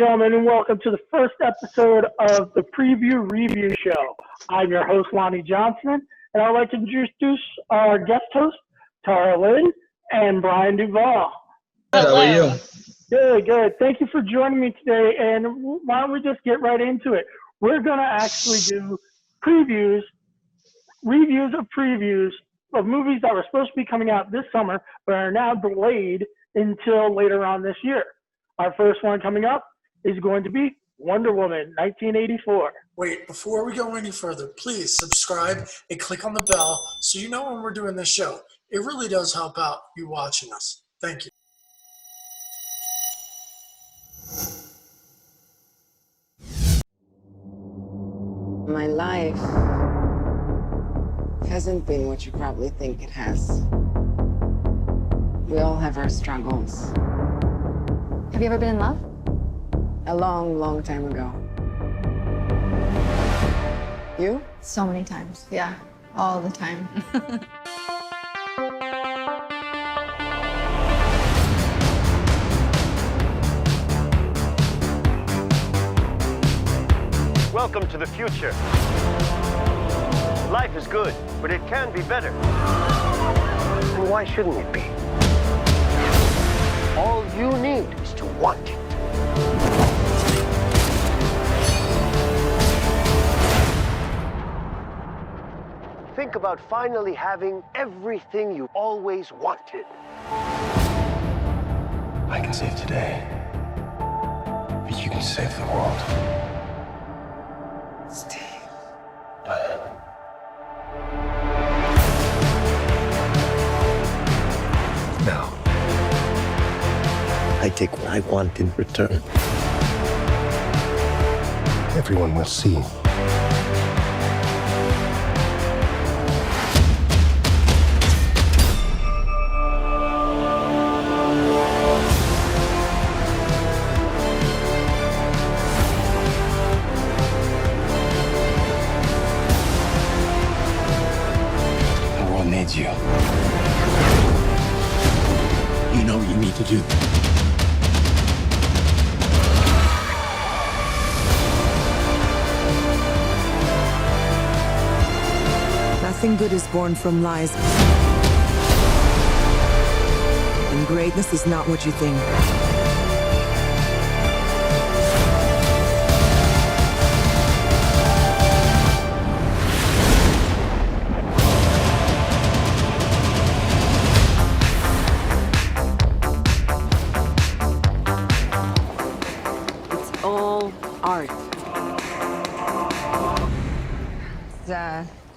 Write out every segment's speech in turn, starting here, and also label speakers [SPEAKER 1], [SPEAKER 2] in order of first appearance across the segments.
[SPEAKER 1] gentlemen, and welcome to the first episode of the Preview Review Show. I'm your host, Lonnie Johnson, and I'd like to introduce our guest hosts, Tara Lynn and Brian Duvall.
[SPEAKER 2] How are you?
[SPEAKER 1] Good. Thank you for joining me today, and why don't we just get right into it? We're going to actually do reviews of movies that were supposed to be coming out this summer, but are now delayed until later on this year. Our first one coming up is going to be Wonder Woman, 1984.
[SPEAKER 3] Wait, before we go any further, please subscribe and click on the bell so you know when we're doing this show. It really does help out you watching us. Thank you.
[SPEAKER 4] My life hasn't been what you probably think it has. We all have our struggles.
[SPEAKER 5] Have you ever been in love?
[SPEAKER 4] A long, long time ago. You?
[SPEAKER 5] So many times. Yeah, all the time.
[SPEAKER 6] Welcome to the future. Life is good, but it can be better. And why shouldn't it be? All you need is to want it. Think about finally having everything you always wanted.
[SPEAKER 7] I can save today, but you can save the world.
[SPEAKER 4] Steve.
[SPEAKER 7] Now, I take what I want in return. Everyone will see. The world needs you. You know what you need to do.
[SPEAKER 8] Nothing good is born from lies. And greatness is not what you think. It's all art.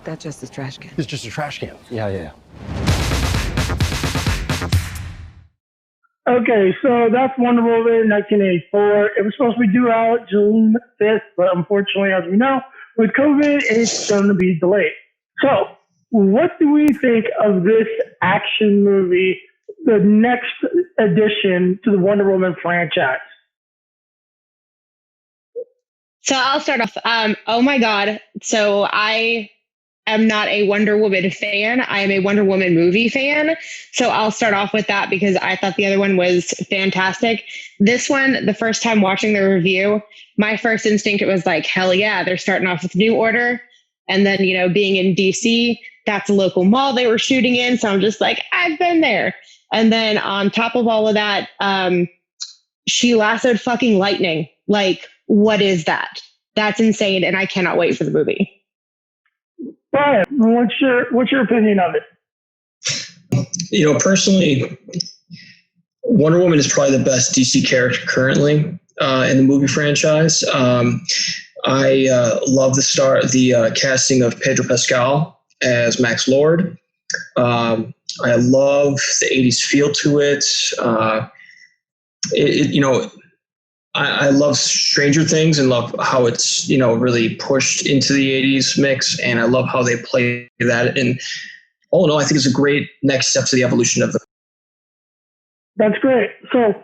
[SPEAKER 8] That's just a trash can.
[SPEAKER 7] It's just a trash can. Yeah.
[SPEAKER 1] Okay, so that's Wonder Woman, 1984. It was supposed to be due out June 5th, but unfortunately, as we know, with COVID, it's going to be delayed. So, what do we think of this action movie, the next addition to the Wonder Woman franchise?
[SPEAKER 9] So I'll start off. Oh my God. So I am not a Wonder Woman fan. I am a Wonder Woman movie fan. So I'll start off with that because I thought the other one was fantastic. This one, the first time watching the review, my first instinct was like, hell yeah, they're starting off with New Order. And then, being in DC, that's a local mall they were shooting in. So I'm just like, I've been there. And then on top of all of that, she lassoed fucking lightning. Like, what is that? That's insane, and I cannot wait for the movie.
[SPEAKER 1] Brian, what's your opinion of it?
[SPEAKER 2] Personally, Wonder Woman is probably the best DC character currently in the movie franchise. I love the casting of Pedro Pascal as Max Lord. I love the 80s feel to it. I love Stranger Things and love how it's, really pushed into the 80s mix. And I love how they play that. And all in all, I think it's a great next step to the evolution of the.
[SPEAKER 1] That's great. So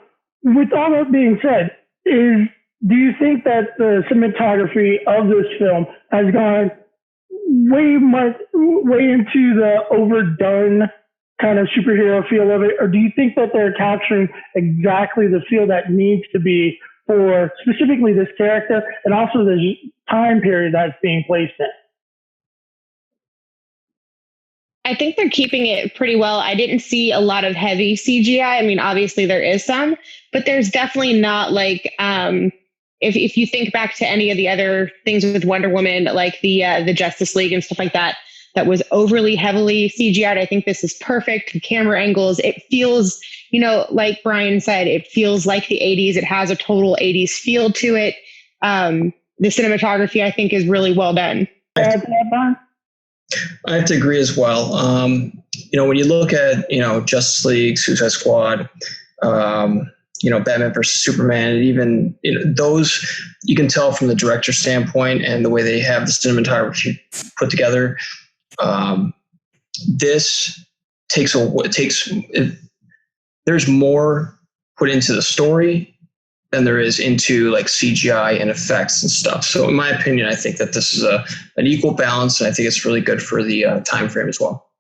[SPEAKER 1] with all that being said, do you think that the cinematography of this film has gone way into the overdone kind of superhero feel of it? Or do you think that they're capturing exactly the feel that needs to be for specifically this character and also the time period that's being placed in?
[SPEAKER 9] I think they're keeping it pretty well. I didn't see a lot of heavy CGI. I mean, obviously there is some, but there's definitely not like if you think back to any of the other things with Wonder Woman, like the Justice League and stuff like that, that was overly heavily CGI'd. I think this is perfect. The camera angles, it feels, like Brian said, it feels like the 80s. It has a total 80s feel to it. The cinematography, I think, is really well done.
[SPEAKER 2] I have to agree as well. When you look at, Justice League, Suicide Squad, Batman versus Superman, and even those, you can tell from the director's standpoint and the way they have the cinematography put together. This there's more put into the story than there is into like CGI and effects and stuff. So in my opinion, I think that this is an equal balance, and I think it's really good for the time frame as well.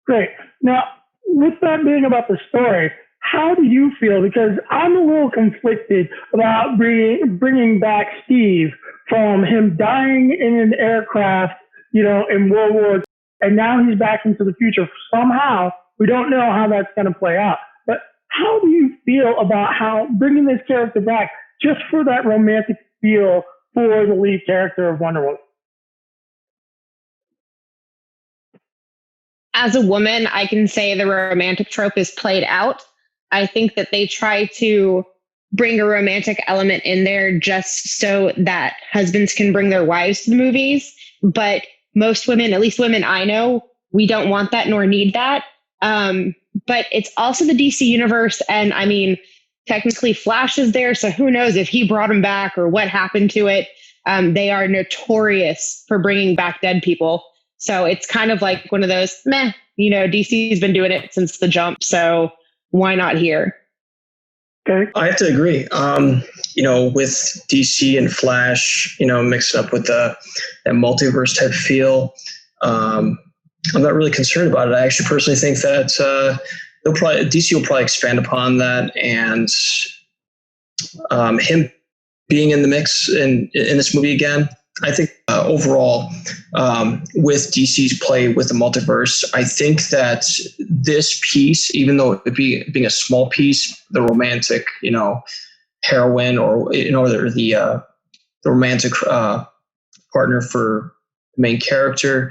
[SPEAKER 1] Great. Now, with that being about the story, how do you feel? Because I'm a little conflicted about bringing back Steve from him dying in an aircraft, in World War II, and now he's back into the future. Somehow, we don't know how that's going to play out. But how do you feel about how bringing this character back just for that romantic feel for the lead character of Wonder Woman?
[SPEAKER 9] As a woman, I can say the romantic trope is played out. I think that they try to bring a romantic element in there just so that husbands can bring their wives to the movies. But most women, at least women I know, we don't want that nor need that. But it's also the DC universe. And I mean, technically Flash is there. So who knows if he brought him back or what happened to it. They are notorious for bringing back dead people. So it's kind of like one of those, DC's been doing it since the jump. So why not here?
[SPEAKER 1] Okay.
[SPEAKER 2] I have to agree. With DC and Flash, mixed up with that multiverse type feel, I'm not really concerned about it. I actually personally think that DC will probably expand upon that, and him being in the mix in this movie again. I think overall, with DC's play with the multiverse, I think that this piece, even though it being a small piece, the romantic, heroine or the romantic partner for the main character,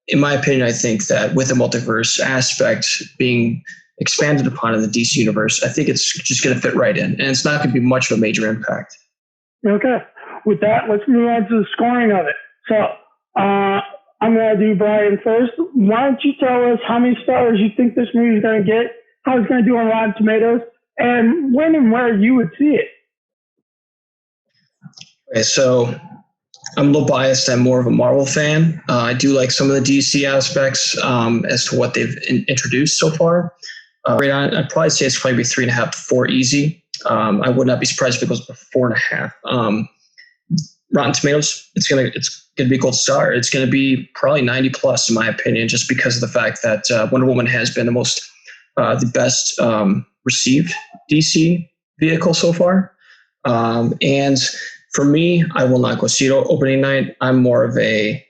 [SPEAKER 2] in my opinion, I think that with the multiverse aspect being expanded upon in the DC universe, I think it's just going to fit right in, and it's not going to be much of a major impact.
[SPEAKER 1] Okay. With that, let's move on to the scoring of it. So I'm going to do Brian first. Why don't you tell us how many stars you think this movie is going to get, how it's going to do on Rotten Tomatoes, and when and where you would see it?
[SPEAKER 2] Okay, so I'm a little biased. I'm more of a Marvel fan. I do like some of the DC aspects as to what they've introduced so far. Right on, I'd probably say it's probably 3.5 to 4 easy. I would not be surprised if it goes to 4.5. Rotten Tomatoes, it's gonna be a gold star. It's gonna be probably 90 plus in my opinion, just because of the fact that Wonder Woman has been the best received DC vehicle so far. And for me, I will not go see it opening night. I'm more of a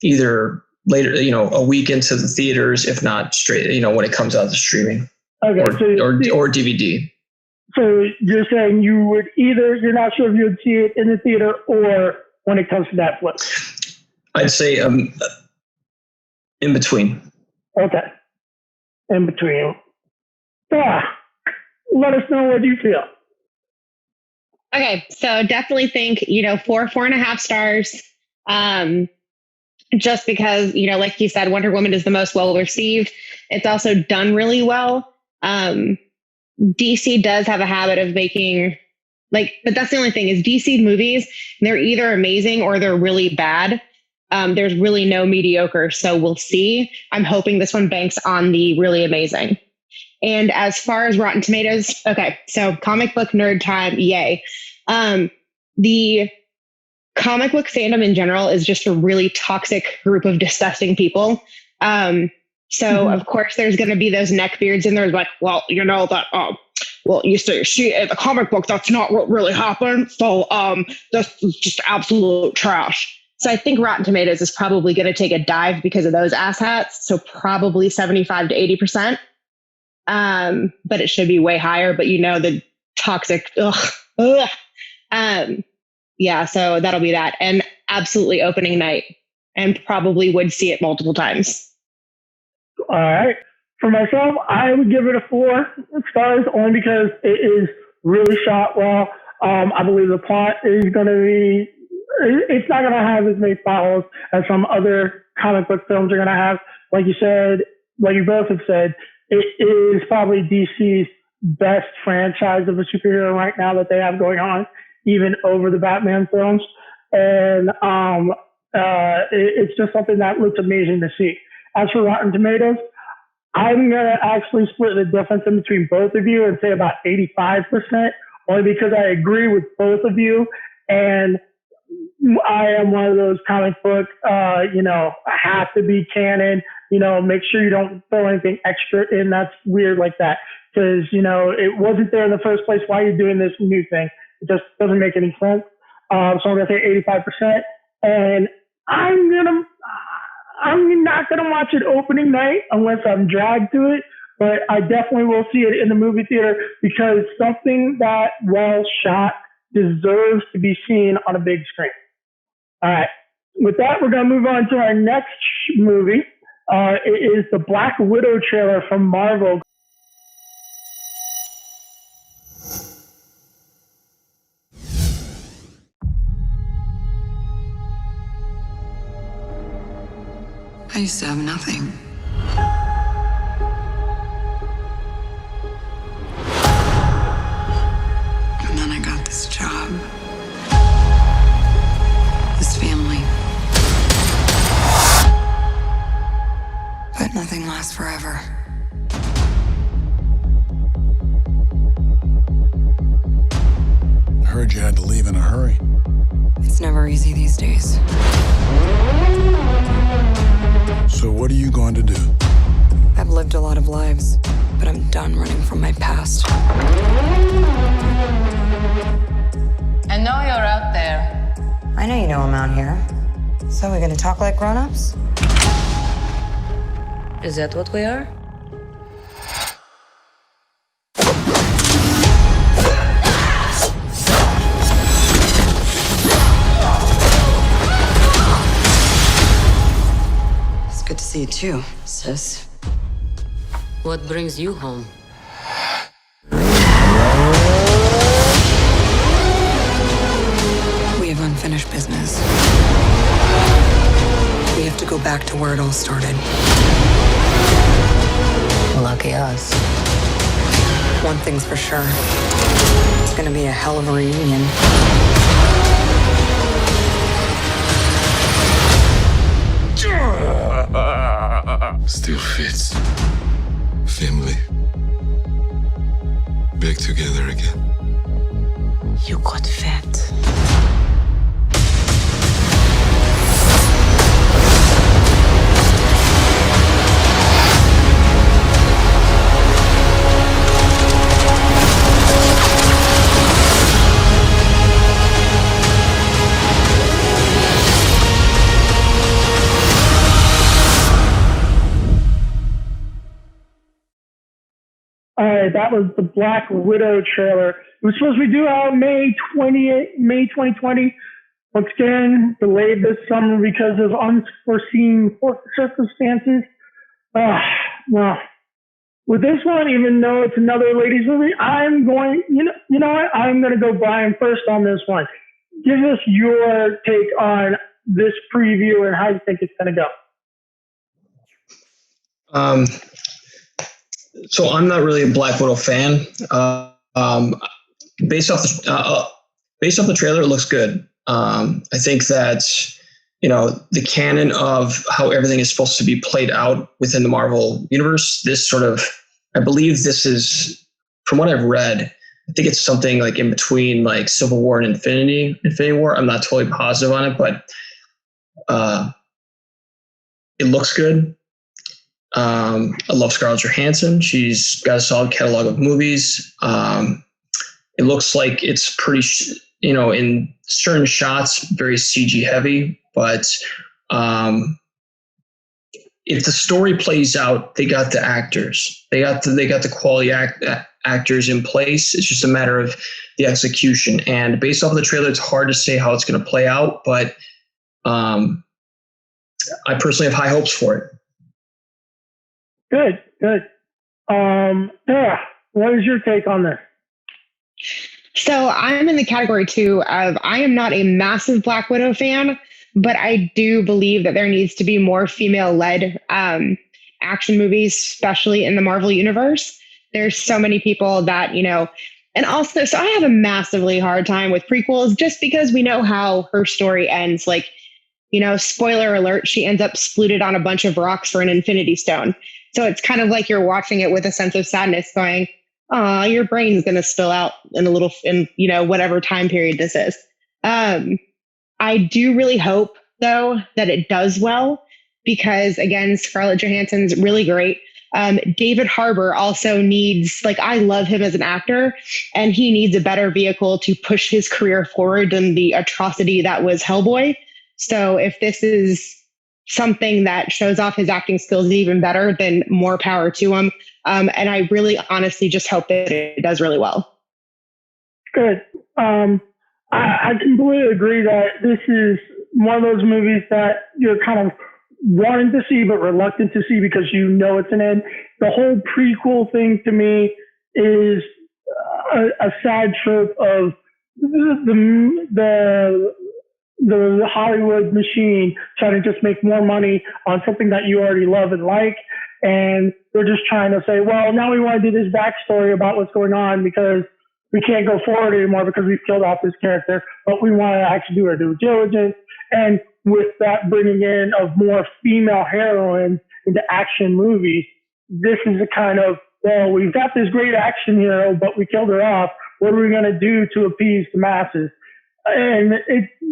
[SPEAKER 2] either later, a week into the theaters, if not straight, when it comes out to streaming or DVD.
[SPEAKER 1] So you're saying you would you're not sure if you would see it in the theater or when it comes to Netflix?
[SPEAKER 2] I'd say in between.
[SPEAKER 1] Okay. In between. Yeah. Let us know what you feel.
[SPEAKER 9] Okay. So definitely think, 4.5 stars. Just because, like you said, Wonder Woman is the most well received. It's also done really well. DC does have a habit of making but that's the only thing is DC movies, they're either amazing or they're really bad. There's really no mediocre. So we'll see. I'm hoping this one banks on the really amazing. And as far as Rotten Tomatoes, okay, so comic book nerd time, yay. The comic book fandom in general is just a really toxic group of disgusting people. So of course there's going to be those neckbeards in there like, well, that well, you see in the comic book, that's not what really happened. So that's just absolute trash. So I think Rotten Tomatoes is probably going to take a dive because of those asshats. So probably 75 to 80%. But it should be way higher. But the toxic, yeah, so that'll be that. And absolutely opening night, and probably would see it multiple times.
[SPEAKER 1] All right. For myself, I would give it a 4 stars only because it is really shot well. I believe the plot is going to be, it's not going to have as many plot holes as some other comic book films are going to have. Like you said, like you both have said, it is probably DC's best franchise of a superhero right now that they have going on, even over the Batman films. And it's just something that looks amazing to see. As for Rotten Tomatoes, I'm going to actually split the difference in between both of you and say about 85%, only because I agree with both of you. And I am one of those comic book, have to be canon, make sure you don't throw anything extra in that's weird like that. Because, it wasn't there in the first place. Why are you doing this new thing? It just doesn't make any sense. So I'm going to say 85%. And I'm not going to watch it opening night unless I'm dragged to it. But I definitely will see it in the movie theater because something that well shot deserves to be seen on a big screen. All right. With that, we're going to move on to our next movie. It is the Black Widow trailer from Marvel.
[SPEAKER 8] I used to have nothing. And then I got this job. This family. But nothing lasts forever.
[SPEAKER 7] I heard you had to leave in a hurry.
[SPEAKER 8] It's never easy these days.
[SPEAKER 7] So what are you going to do?
[SPEAKER 8] I've lived a lot of lives, but I'm done running from my past.
[SPEAKER 10] I know you're out there.
[SPEAKER 8] I know you know I'm out here. So we're gonna talk like grown-ups?
[SPEAKER 10] Is that what we are?
[SPEAKER 8] Good to see you too, sis.
[SPEAKER 10] What brings you home?
[SPEAKER 8] We have unfinished business. We have to go back to where it all started.
[SPEAKER 10] Lucky us.
[SPEAKER 8] One thing's for sure. It's gonna be a hell of a reunion.
[SPEAKER 7] Still fits. Family. Back together again.
[SPEAKER 8] You got fat.
[SPEAKER 1] All right, that was the Black Widow trailer. It was supposed to be due out May 2020. Once again, delayed this summer because of unforeseen circumstances. Well, with this one, even though it's another ladies movie, I'm going, you know what? I'm going to go Brian first on this one. Give us your take on this preview and how you think it's going to go.
[SPEAKER 2] So I'm not really a Black Widow fan. Based off the trailer, it looks good. I think that the canon of how everything is supposed to be played out within the Marvel universe. I believe this is, from what I've read, I think it's something like in between like Civil War and Infinity War. I'm not totally positive on it, but it looks good. I love Scarlett Johansson. She's got a solid catalog of movies. It looks like it's pretty, in certain shots, very CG heavy, but if the story plays out, they got the actors, they got the quality actors in place. It's just a matter of the execution. And based off of the trailer, it's hard to say how it's going to play out, but I personally have high hopes for it.
[SPEAKER 1] Good. Yeah. What is your take on this?
[SPEAKER 9] So I'm in the category too of I am not a massive Black Widow fan, but I do believe that there needs to be more female-led action movies, especially in the Marvel universe. There's so many people that, and also, so I have a massively hard time with prequels just because we know how her story ends. Like, spoiler alert, she ends up splooted on a bunch of rocks for an Infinity Stone. So it's kind of like you're watching it with a sense of sadness going, oh, your brain's going to spill out in whatever time period this is. I do really hope, though, that it does well, because, again, Scarlett Johansson's really great. David Harbour also needs, I love him as an actor, and he needs a better vehicle to push his career forward than the atrocity that was Hellboy. So if this is something that shows off his acting skills even better, then more power to him. And I really honestly just hope that it does really well.
[SPEAKER 1] Good. I completely agree that this is one of those movies that you're kind of wanting to see but reluctant to see because it's an end. The whole prequel thing to me is a sad trope of the Hollywood machine trying to just make more money on something that you already love and like. And they're just trying to say, well, now we want to do this backstory about what's going on because we can't go forward anymore because we've killed off this character, but we want to actually do our due diligence. And with that bringing in of more female heroines into action movies, this is the kind of, well, we've got this great action hero, but we killed her off. What are we going to do to appease the masses? And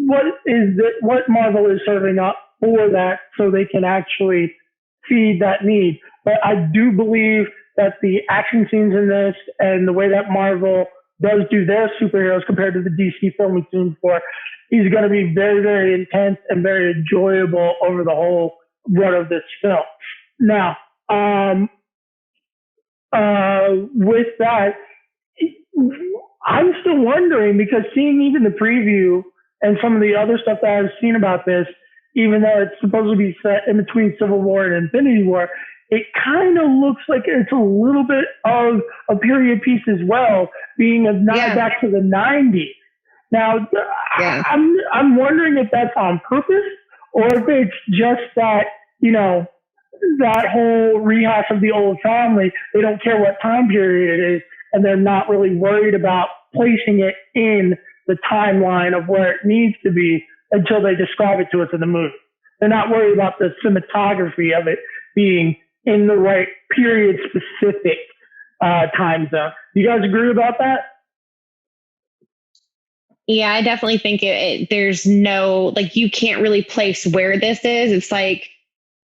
[SPEAKER 1] what Marvel is serving up for that so they can actually feed that need. But I do believe that the action scenes in this and the way that Marvel does do their superheroes compared to the DC film we've seen before is going to be very, very intense and very enjoyable over the whole run of this film. Now, with that, I'm still wondering, because seeing even the preview and some of the other stuff that I've seen about this, even though it's supposed to be set in between Civil War and Infinity War, it kind of looks like it's a little bit of a period piece as well, being a nod back to the 90s. Now, I'm wondering if that's on purpose or if it's just that, that whole rehash of the old family. They don't care what time period it is, and they're not really worried about placing it in the timeline of where it needs to be until they describe it to us in the movie. They're not worried about the cinematography of it being in the right period specific time zone. Do you guys agree about that?
[SPEAKER 9] Yeah, I definitely think there's no, you can't really place where this is. It's like,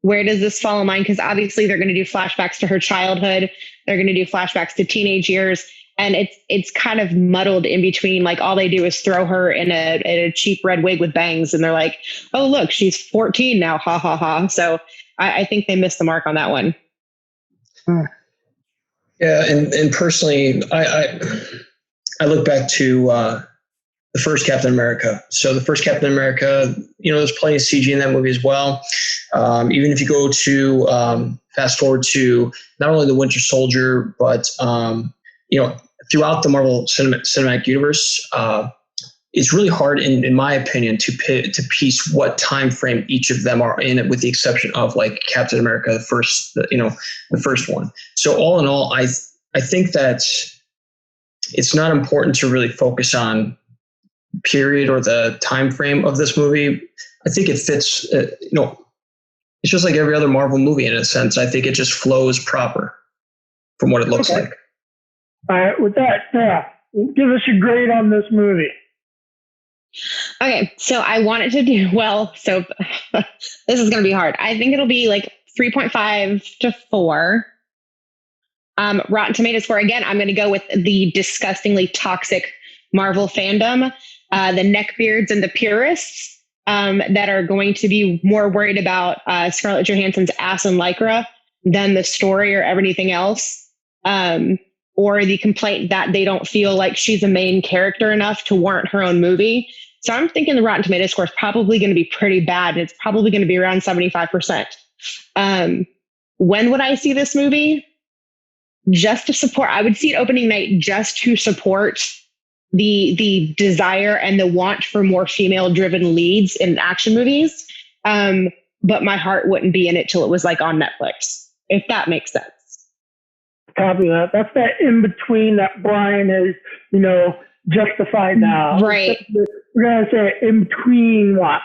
[SPEAKER 9] where does this fall in line? Because obviously they're going to do flashbacks to her childhood. They're going to do flashbacks to teenage years. And it's kind of muddled in between. All they do is throw her in a cheap red wig with bangs. And they're like, oh, look, she's 14 now. Ha, ha, ha. So I think they missed the mark on that one.
[SPEAKER 2] Yeah. And personally, I look back to the first Captain America. So the first Captain America, there's plenty of CG in that movie as well. Even if you go to fast forward to not only the Winter Soldier, but throughout the Marvel Cinematic Universe, it's really hard, in my opinion, to piece what time frame each of them are in, with the exception of Captain America, the first one. So all in all, I think that it's not important to really focus on period or the time frame of this movie. I think it fits. It's just like every other Marvel movie in a sense. I think it just flows proper from what it looks like.
[SPEAKER 1] All right, with that, give us your grade on this movie.
[SPEAKER 9] Okay, so I want it to do well. So this is going to be hard. I think it'll be 3.5 to 4. Rotten Tomatoes score, again, I'm going to go with the disgustingly toxic Marvel fandom, the neckbeards and the purists that are going to be more worried about Scarlett Johansson's ass and lycra than the story or anything else, or the complaint that they don't feel like she's a main character enough to warrant her own movie. So I'm thinking the Rotten Tomatoes score is probably going to be pretty bad. It's probably going to be around 75%. When would I see this movie? Just to support, I would see it opening night just to support the desire and the want for more female-driven leads in action movies. But my heart wouldn't be in it till it was like on Netflix, if that makes sense.
[SPEAKER 1] Copy that. That's that in between that Brian is, justified now.
[SPEAKER 9] Right.
[SPEAKER 1] We're gonna say in between watch.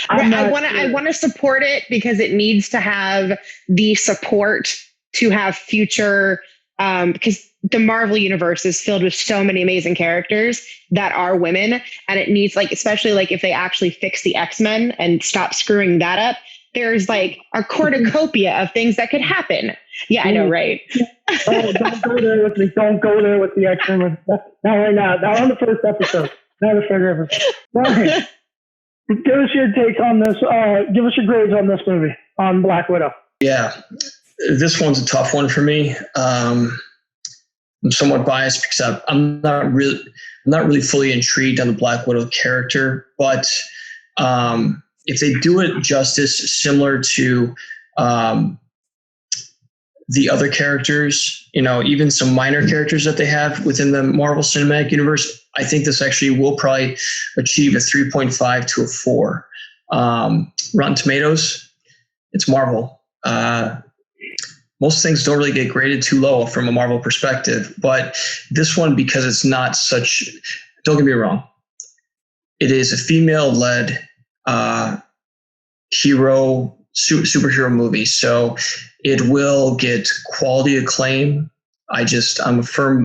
[SPEAKER 9] I want to support it because it needs to have the support to have future. Because the Marvel universe is filled with so many amazing characters that are women, and it needs, like, especially like if they actually fix the X-Men and stop screwing that up, there's like a cornucopia of things that could happen. Yeah, I know, right?
[SPEAKER 1] Don't go there with me. Don't go there with the X-Men. Not right now. Not on the first episode. Not the first episode. Brian, give us your take on this. Give us your grades on this movie, on Black Widow.
[SPEAKER 2] Yeah, this one's a tough one for me. I'm somewhat biased because I'm not really fully intrigued on the Black Widow character, but if they do it justice, similar to the other characters, even some minor characters that they have within the Marvel Cinematic Universe, I think this actually will probably achieve a 3.5 to a 4. Rotten Tomatoes, it's Marvel. Most things don't really get graded too low from a Marvel perspective, but this one, because it's not such, don't get me wrong, it is a female-led superhero movie, so it will get quality acclaim. I don't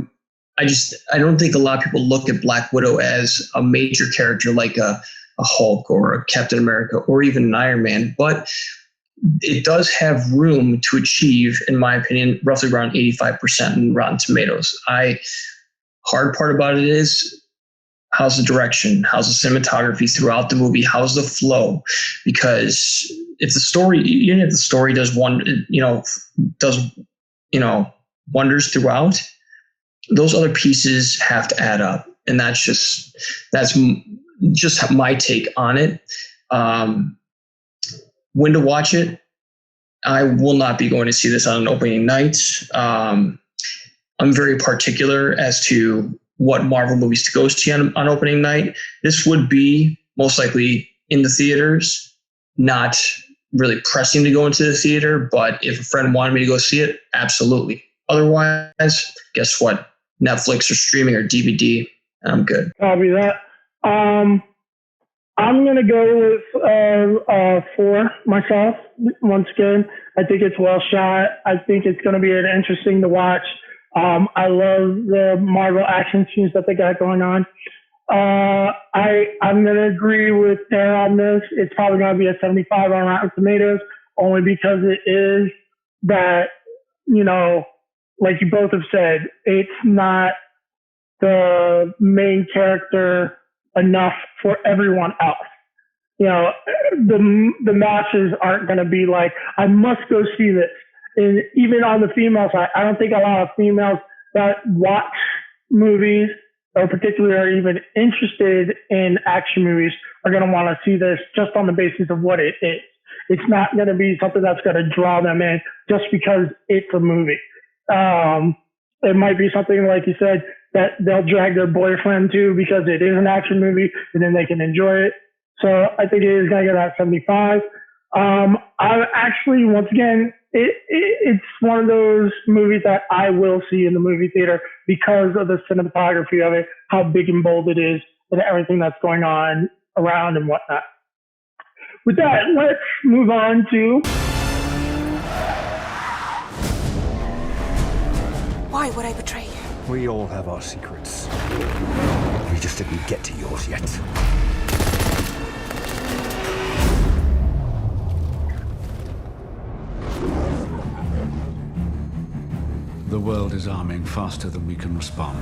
[SPEAKER 2] think a lot of people look at Black Widow as a major character like a Hulk or a Captain America or even an Iron Man, but it does have room to achieve, in my opinion, roughly around 85% in Rotten Tomatoes. Hard part about it is, how's the direction? How's the cinematography throughout the movie? How's the flow? Because if the story does wonders throughout, those other pieces have to add up, and that's just my take on it. When to watch it? I will not be going to see this on an opening night. I'm very particular as to what Marvel movies to go see on opening night. This would be most likely in the theaters, not really pressing to go into the theater, but if a friend wanted me to go see it, absolutely. Otherwise, guess what? Netflix or streaming or DVD, and I'm good.
[SPEAKER 1] Copy that. I'm going to go with 4 myself. Once again, I think it's well shot. I think it's going to be interesting to watch. I love the Marvel action scenes that they got going on. I'm going to agree with Tara on this. It's probably going to be a 75 on Rotten Tomatoes, only because it is that, like you both have said, it's not the main character enough for everyone else. The masses aren't going to be like, I must go see this. And even on the female side, I don't think a lot of females that watch movies or particularly are even interested in action movies are going to want to see this just on the basis of what it is. It's not going to be something that's going to draw them in just because it's a movie. It might be something, like you said, that they'll drag their boyfriend to because it is an action movie and then they can enjoy it. So I think it is going to get at 75. I actually, once again, it's one of those movies that I will see in the movie theater because of the cinematography of it, how big and bold it is, and everything that's going on around and whatnot. With that, let's move on to...
[SPEAKER 8] Why would I betray you?
[SPEAKER 7] We all have our secrets. We just didn't get to yours yet. is arming faster than we can respond.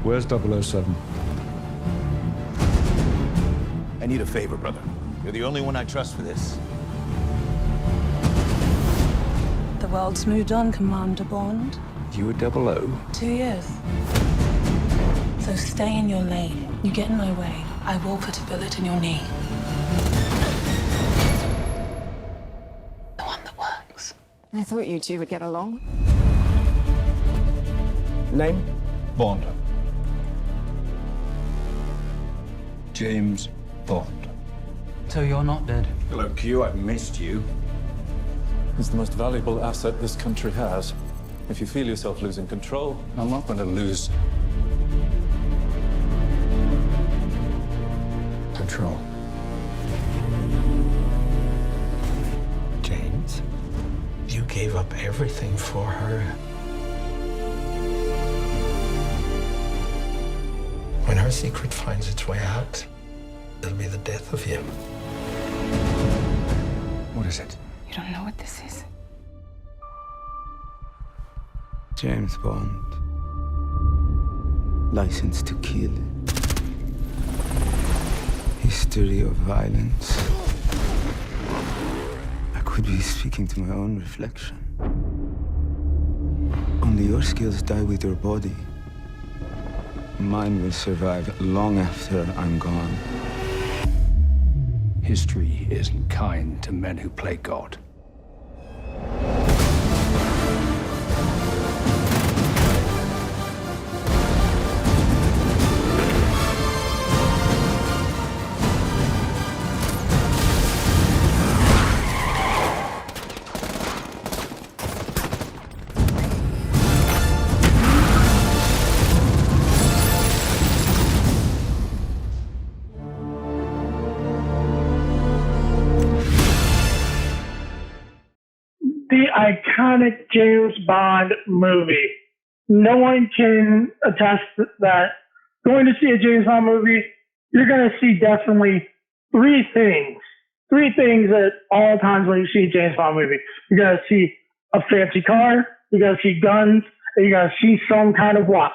[SPEAKER 7] Where's 007?
[SPEAKER 11] I need a favor, brother. You're the only one I trust for this.
[SPEAKER 12] The world's moved on, Commander Bond.
[SPEAKER 7] You were 00?
[SPEAKER 12] 2 years. So stay in your lane. You get in my way, I will put a bullet in your knee. The one that works.
[SPEAKER 4] I thought you two would get along.
[SPEAKER 11] Name?
[SPEAKER 7] Bond. James Bond.
[SPEAKER 11] So you're not dead?
[SPEAKER 7] Hello, Q. I've missed you.
[SPEAKER 13] It's the most valuable asset this country has. If you feel yourself losing control,
[SPEAKER 7] I'm not going to lose control.
[SPEAKER 11] James, you gave up everything for her. When her secret finds its way out, it'll be the death of you.
[SPEAKER 7] What is it?
[SPEAKER 12] You don't know what this is?
[SPEAKER 14] James Bond. License to Kill. History of violence. I could be speaking to my own reflection. Only your skills die with your body. Mine will survive long after I'm gone.
[SPEAKER 7] History isn't kind to men who play God.
[SPEAKER 1] The iconic James Bond movie. No one can attest that going to see a James Bond movie, you're going to see definitely three things. Three things at all times when you see a James Bond movie. You're going to see a fancy car, you're going to see guns, and you're going to see some kind of watch.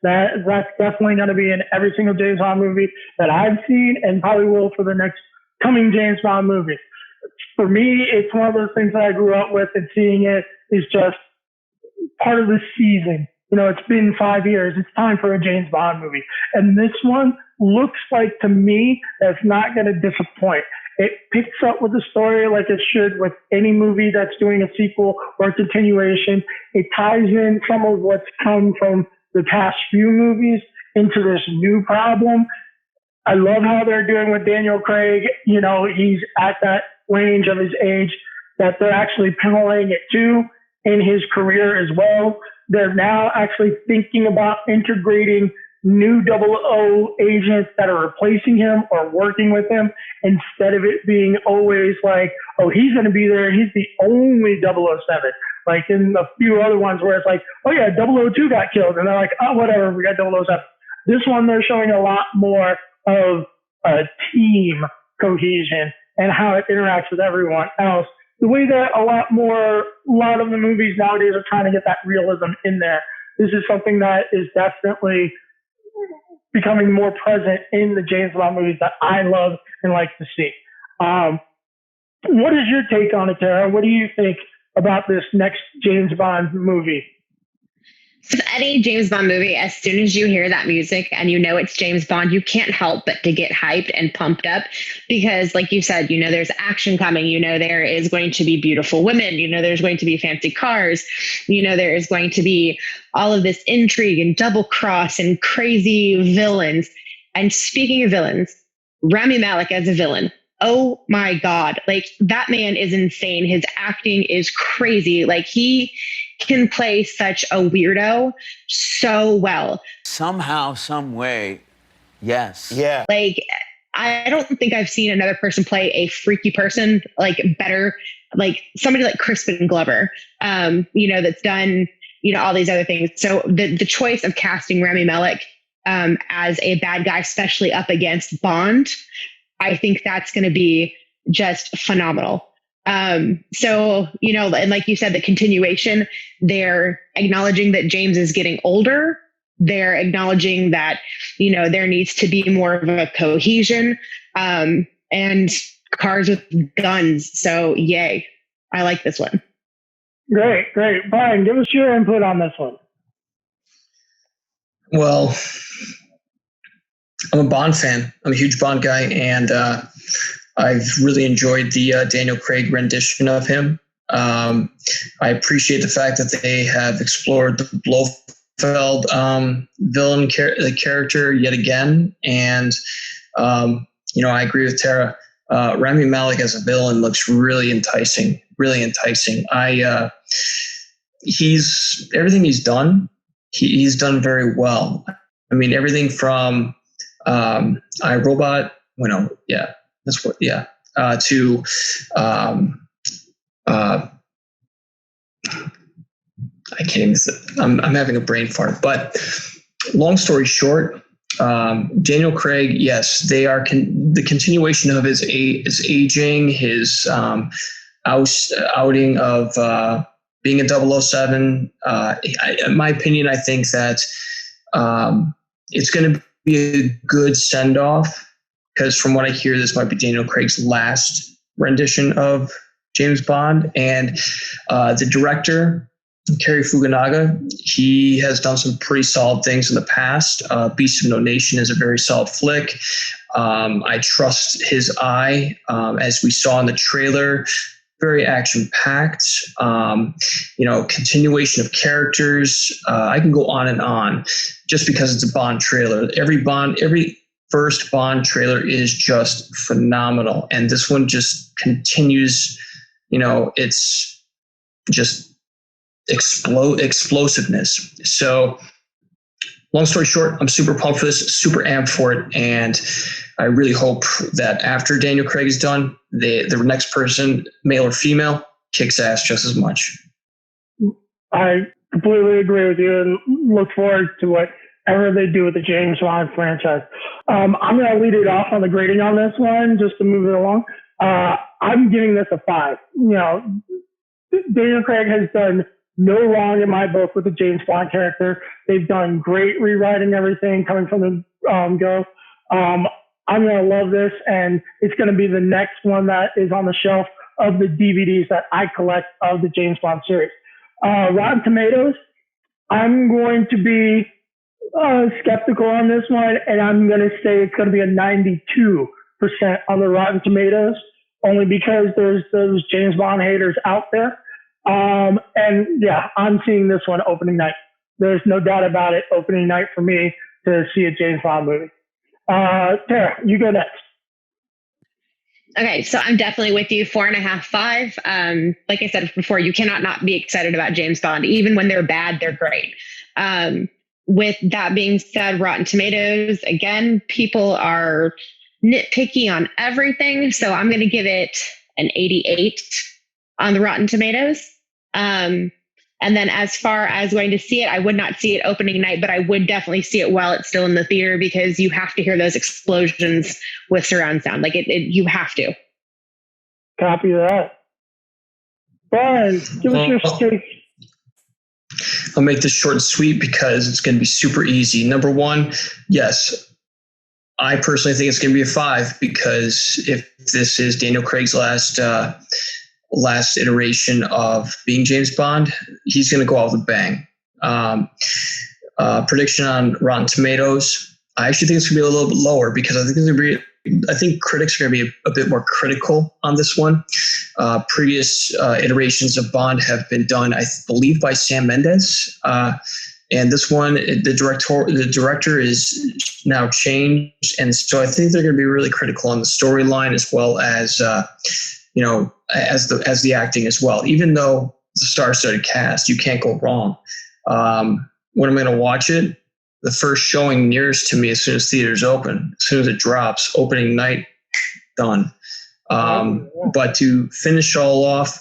[SPEAKER 1] That's definitely going to be in every single James Bond movie that I've seen and probably will for the next coming James Bond movies. For me, it's one of those things that I grew up with, and seeing it is just part of the season. You know, it's been 5 years. It's time for a James Bond movie. And this one looks like, to me, that's not going to disappoint. It picks up with the story like it should with any movie that's doing a sequel or a continuation. It ties in some of what's come from the past few movies into this new problem. I love how they're doing with Daniel Craig. You know, he's at that range of his age that they're actually paralleling it to in his career as well. They're now actually thinking about integrating new 00 agents that are replacing him or working with him, instead of it being always like, oh, he's going to be there. He's the only 007. Like in a few other ones where it's like, oh yeah, 002 got killed. And they're like, oh, whatever, we got 007. This one, they're showing a lot more of a team cohesion and how it interacts with everyone else. The way that a lot of the movies nowadays are trying to get that realism in there. This is something that is definitely becoming more present in the James Bond movies that I love and like to see. What is your take on it, Tara? What do you think about this next James Bond movie?
[SPEAKER 9] With any James Bond movie, as soon as you hear that music and you know it's James Bond, you can't help but to get hyped and pumped up because, like you said, you know there's action coming. You know there is going to be beautiful women. You know there's going to be fancy cars. You know there is going to be all of this intrigue and double cross and crazy villains. And speaking of villains, Rami Malek as a villain. Oh my God. Like that man is insane. His acting is crazy. Like he can play such a weirdo so well.
[SPEAKER 15] Somehow, some way. Yes.
[SPEAKER 11] Yeah.
[SPEAKER 9] Like I don't think I've seen another person play a freaky person like better, like somebody like Crispin Glover, you know, that's done, you know, all these other things. So the choice of casting Rami Malek as a bad guy, especially up against Bond, I think that's going to be just phenomenal. So, and like you said, the continuation, they're acknowledging that James is getting older. They're acknowledging that, there needs to be more of a cohesion, and cars with guns. So yay. I like this one.
[SPEAKER 1] Great. Brian, give us your input on this one.
[SPEAKER 2] Well, I'm a Bond fan. I'm a huge Bond guy, and I've really enjoyed the Daniel Craig rendition of him. I appreciate the fact that they have explored the Blofeld villain character yet again. And, I agree with Tara. Rami Malek as a villain looks really enticing. He's everything he's done. He's done very well. I mean, everything from iRobot, to I can't even. I'm having a brain fart. But long story short, Daniel Craig, yes, they are the continuation of his aging, his outing of being a 007. In my opinion, I think that it's going to be a good send off, because from what I hear, this might be Daniel Craig's last rendition of James Bond. And the director, Cary Fukunaga, he has done some pretty solid things in the past. Beast of No Nation is a very solid flick. I trust his eye, as we saw in the trailer. Very action-packed, continuation of characters. I can go on and on just because it's a Bond trailer. Every first Bond trailer is just phenomenal. And this one just continues, it's just explosiveness. So long story short, I'm super pumped for this, super amped for it. And I really hope that after Daniel Craig is done, the next person, male or female, kicks ass just as much.
[SPEAKER 1] I completely agree with you and look forward to whatever they do with the James Bond franchise. I'm going to lead it off on the grading on this one just to move it along. I'm giving this a 5. Daniel Craig has done no wrong in my book with the James Bond character. They've done great rewriting everything coming from the go. I'm going to love this, and it's going to be the next one that is on the shelf of the DVDs that I collect of the James Bond series. Rotten Tomatoes, I'm going to be skeptical on this one, and I'm going to say it's going to be a 92% on the Rotten Tomatoes, only because there's those James Bond haters out there. And yeah, I'm seeing this one opening night. There's no doubt about it. Opening night for me to see a James Bond movie. Tara, you go next.
[SPEAKER 9] Okay, so I'm definitely with you. 4.5, 5. Like I said before, you cannot not be excited about James Bond. Even when they're bad, they're great. With that being said, Rotten Tomatoes, again, people are nitpicky on everything. So I'm going to give it an 88 on the Rotten Tomatoes. And then as far as going to see it, I would not see it opening night, but I would definitely see it while it's still in the theater, because you have to hear those explosions with surround sound. Like you have to.
[SPEAKER 1] Copy that. Brian, give us your take.
[SPEAKER 2] I'll make this short and sweet because it's going to be super easy. Number one, yes, I personally think it's going to be a 5, because if this is Daniel Craig's last iteration of being James Bond, he's going to go out with a bang. Prediction on Rotten Tomatoes, I actually think it's going to be a little bit lower, because I think critics are going to be a bit more critical on this one. Previous iterations of Bond have been done, I believe, by Sam Mendes. And this one, the director is now changed. And so I think they're going to be really critical on the storyline, as well as, as the acting as well. Even though it's a star-studded cast, you can't go wrong. When I'm going to watch it, the first showing nearest to me as soon as theaters open, as soon as it drops, opening night, done. But to finish all off,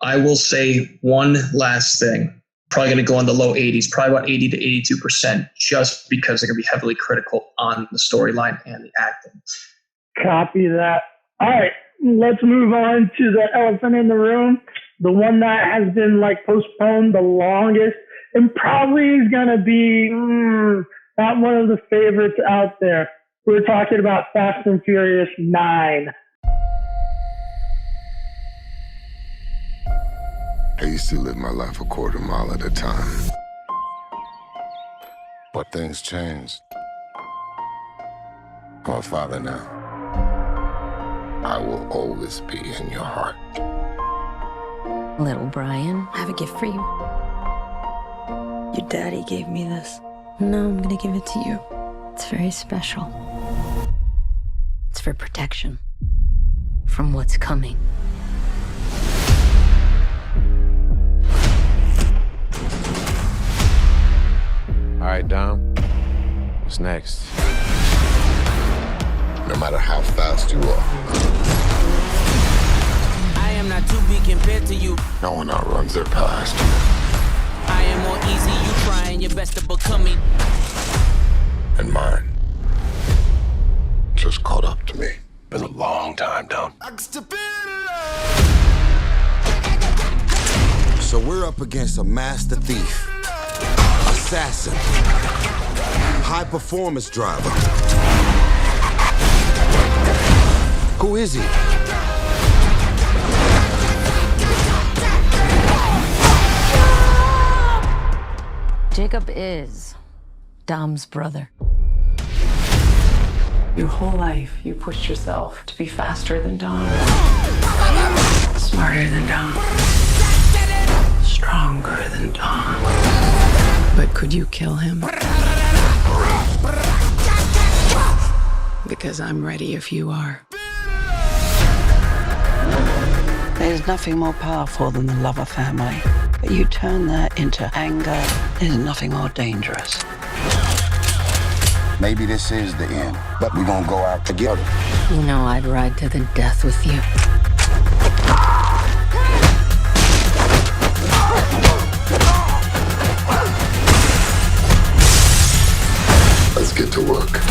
[SPEAKER 2] I will say one last thing. Probably going to go in the low 80s, probably about 80 to 82%, just because they're going to be heavily critical on the storyline and the acting.
[SPEAKER 1] Copy that. All right. let's move on to the elephant in the room, the one that has been like postponed the longest and probably is going to be not one of the favorites out there. We're talking about Fast and Furious 9.
[SPEAKER 16] I used to live my life a quarter mile at a time. But things changed. I'm a father now. I will always be in your heart.
[SPEAKER 17] Little Brian, I have a gift for you. Your daddy gave me this. No, I'm gonna give it to you. It's very special. It's for protection from what's coming.
[SPEAKER 18] All right, Dom. What's next?
[SPEAKER 16] No matter how fast you are,
[SPEAKER 19] I am not to be compared to you.
[SPEAKER 16] no one outruns their past.
[SPEAKER 19] I am more easy, you trying your best to become me.
[SPEAKER 16] And mine just caught up to me.
[SPEAKER 7] Been a long time, Dom.
[SPEAKER 20] So we're up against a master thief, assassin, high-performance driver. Who is he?
[SPEAKER 17] Jacob is Dom's brother.
[SPEAKER 12] Your whole life, you pushed yourself to be faster than Dom, smarter than Dom, stronger than Dom. But could you kill him? Because I'm ready if you are.
[SPEAKER 21] There's nothing more powerful than the love of family. But you turn that into anger, there's nothing more dangerous.
[SPEAKER 20] Maybe this is the end, but we're gonna go out together.
[SPEAKER 17] You know I'd ride to the death with you.
[SPEAKER 16] Let's get to work.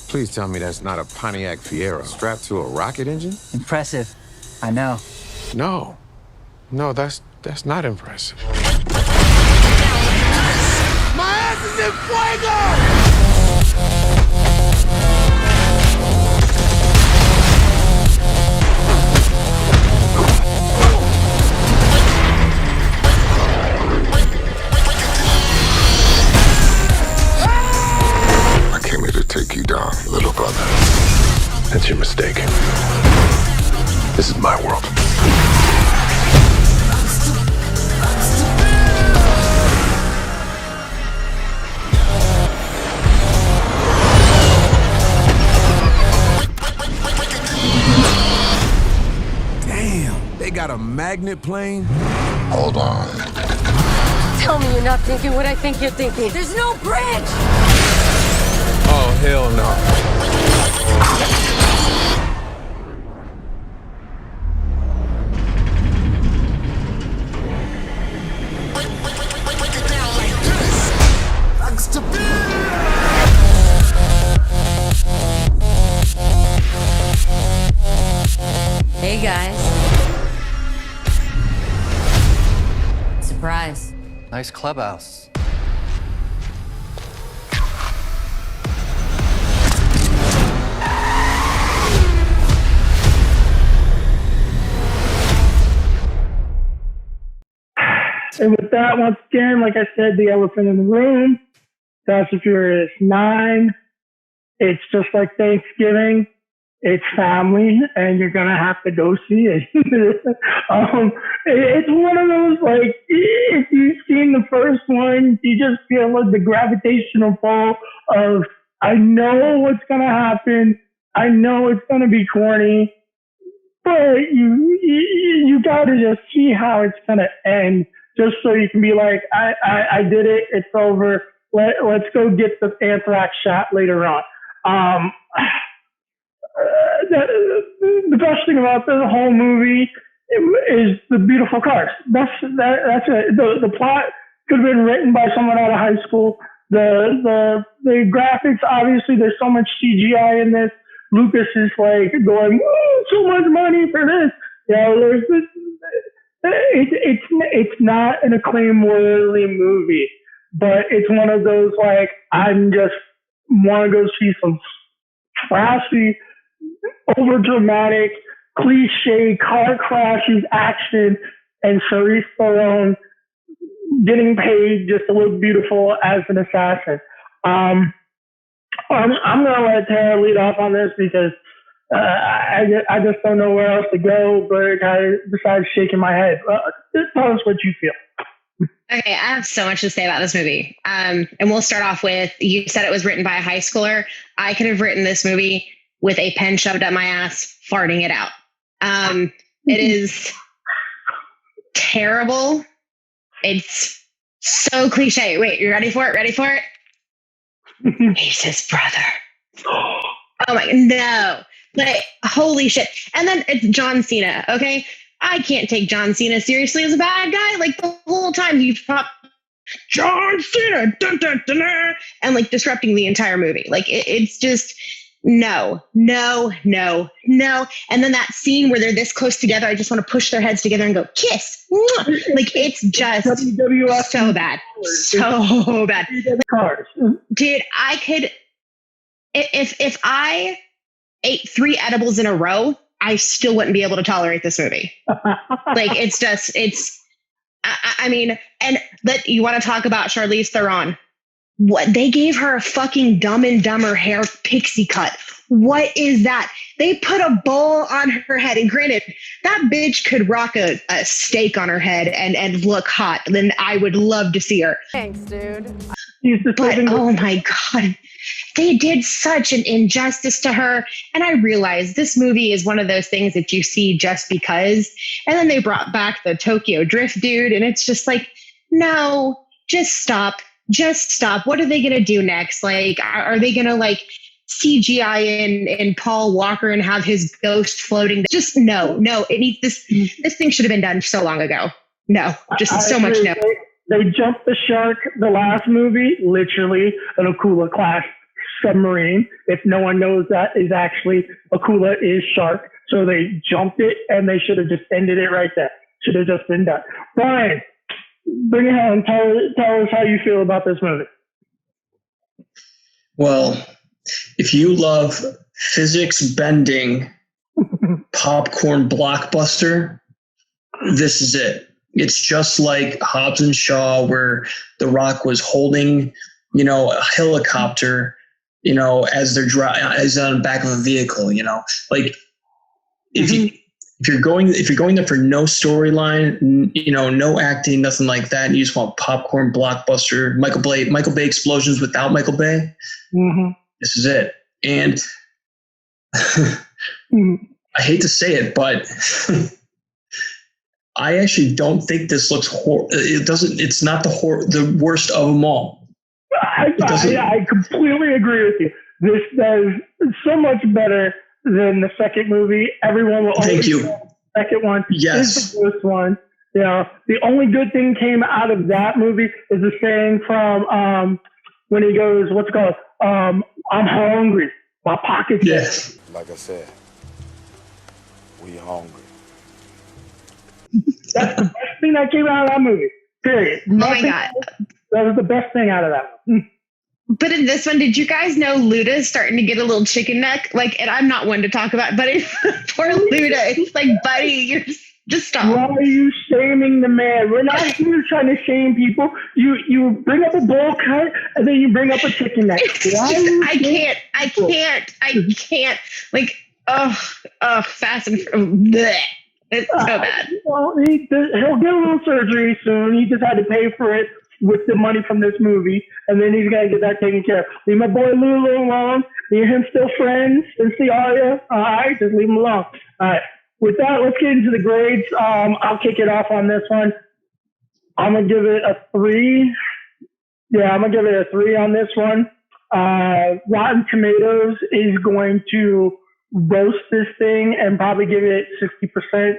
[SPEAKER 18] Please tell me that's not a Pontiac Fiero strapped to a rocket engine?
[SPEAKER 22] Impressive. I know.
[SPEAKER 18] No, that's not impressive.
[SPEAKER 19] My ass is in fuego!
[SPEAKER 16] I came here to take you down, little brother.
[SPEAKER 7] That's your mistake. This is my world.
[SPEAKER 20] Damn, they got a magnet plane?
[SPEAKER 16] Hold on.
[SPEAKER 17] Tell me you're not thinking what I think you're thinking. There's no bridge!
[SPEAKER 18] Oh, hell no.
[SPEAKER 17] Hey guys. Surprise.
[SPEAKER 22] Nice clubhouse.
[SPEAKER 1] And with that, once again, like I said, the elephant in the room, Fast and Furious 9. It's just like Thanksgiving. It's family, and you're gonna have to go see it. It's one of those, like, if you've seen the first one, you just feel like the gravitational pull of, I know what's gonna happen. I know it's gonna be corny, but you gotta just see how it's gonna end, just so you can be like, I did it. It's over. Let's go get the anthrax shot later on. The best thing about the whole movie is the beautiful cars. That's it. The plot could have been written by someone out of high school. The graphics, obviously, there's so much CGI in this, Lucas is like going, "Woo, so much money for this." You know, there's this. It's not an acclaim-worthy movie, but it's one of those like I'm just want to go see some flashy, over dramatic, cliche car crashes, action, and Charlize Theron getting paid just to look beautiful as an assassin. I'm gonna let Tara lead off on this because I just don't know where else to go, but besides shaking my head, just tell us what you feel.
[SPEAKER 9] Okay, I have so much to say about this movie. And we'll start off with, you said it was written by a high schooler. I could have written this movie with a pen shoved up my ass, farting it out. It is terrible. It's so cliche. Wait, you ready for it? Ready for it? He's his brother. Oh my, no. Like, holy shit. And then it's John Cena, okay? I can't take John Cena seriously as a bad guy. Like, the whole time he popped John Cena, dun, dun, dun, dun, and like disrupting the entire movie. Like, it's just, no. And then that scene where they're this close together, I just want to push their heads together and go, kiss. Like, it's just WWF so bad. So bad. Dude, I could, if I ate 3 edibles in a row, I still wouldn't be able to tolerate this movie. Like, it's just, I mean, and but you want to talk about Charlize Theron. What, they gave her a fucking Dumb and Dumber hair pixie cut. What is that? They put a bowl on her head. And granted, that bitch could rock a steak on her head and look hot. Then I would love to see her.
[SPEAKER 10] Thanks, dude.
[SPEAKER 9] But oh my God, they did such an injustice to her. And I realized this movie is one of those things that you see just because. And then they brought back the Tokyo Drift dude. And it's just like, no, just stop. Just stop. What are they going to do next? Like, are they going to like CGI in Paul Walker and have his ghost floating? Just no. It needs this thing should have been done so long ago. No, just so much no.
[SPEAKER 1] They jumped the shark the last movie, literally an Akula class submarine. If no one knows that is actually Akula is shark. So they jumped it and they should have just ended it right there. Should have just been done. Brian, bring it home. Tell us how you feel about this movie.
[SPEAKER 2] Well, if you love physics bending popcorn blockbuster, this is it. It's just like Hobbs and Shaw, where The Rock was holding, a helicopter, as they're as on the back of a vehicle, like if you're going there for no storyline, no acting, nothing like that, and you just want popcorn blockbuster, Michael Bay explosions without Michael Bay, this is it. And I hate to say it, but I actually don't think this looks it doesn't. It's not the worst of them all.
[SPEAKER 1] I completely agree with you. This does so much better than the second movie. Everyone will always say the second one is the worst one. The only good thing came out of that movie is the saying from when he goes, what's it called? I'm hungry. My pocket's empty.
[SPEAKER 16] Like I said, we hungry.
[SPEAKER 1] That's the best thing that came out of that movie. Period.
[SPEAKER 9] Oh my God.
[SPEAKER 1] That was the best thing out of that one.
[SPEAKER 9] But in this one, did you guys know Luda's starting to get a little chicken neck? Like, and I'm not one to talk about, but poor Luda, it's like, buddy, you're just stop.
[SPEAKER 1] Why are you shaming the man? We're not here trying to shame people. You bring up a bowl cut and then you bring up a chicken neck.
[SPEAKER 9] I can't. Like, Fast and bleh. It's so bad.
[SPEAKER 1] Well, he'll get a little surgery soon. He just had to pay for it with the money from this movie, and then he's got to get that taken care of. Leave my boy Lulu alone. Me and him still friends. And see Arya. All right, just leave him alone. All right. With that, let's get into the grades. I'll kick it off on this one. I'm going to give it a 3. Yeah, I'm going to give it a 3 on this one. Rotten Tomatoes is going to roast this thing and probably give it 60%.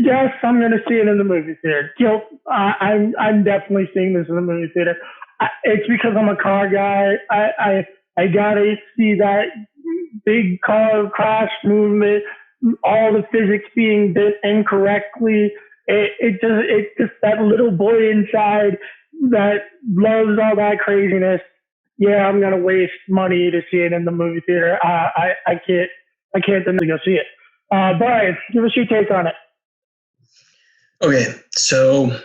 [SPEAKER 1] Yes, I'm going to see it in the movie theater. Guilt. I'm definitely seeing this in the movie theater. It's because I'm a car guy. I gotta see that big car crash movement, all the physics being bit incorrectly. It's just that little boy inside that loves all that craziness. Yeah, I'm gonna waste money to see it in the movie theater. I can't deny to go see it. Brian, give us your take on it.
[SPEAKER 2] Okay, so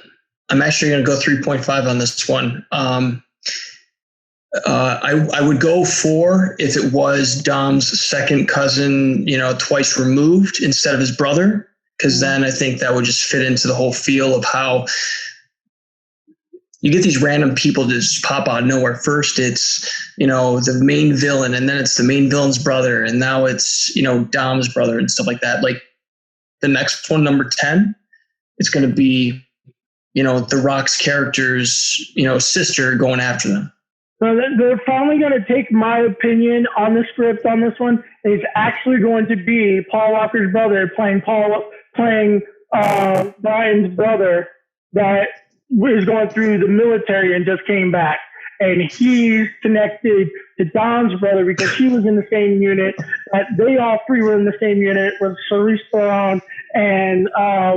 [SPEAKER 2] I'm actually going to go 3.5 on this one. I would go 4 if it was Dom's second cousin, twice removed instead of his brother, because then I think that would just fit into the whole feel of how you get these random people that just pop out of nowhere. First, it's, the main villain, and then it's the main villain's brother, and now it's, Dom's brother and stuff like that. Like the next one, number 10, it's going to be, The Rock's character's, sister going after them.
[SPEAKER 1] So they're finally going to take my opinion on the script on this one. It's actually going to be Paul Walker's brother playing Brian's brother that is going through the military and just came back. And he's connected to Don's brother because he was in the same unit. They all three were in the same unit with Charlize Theron and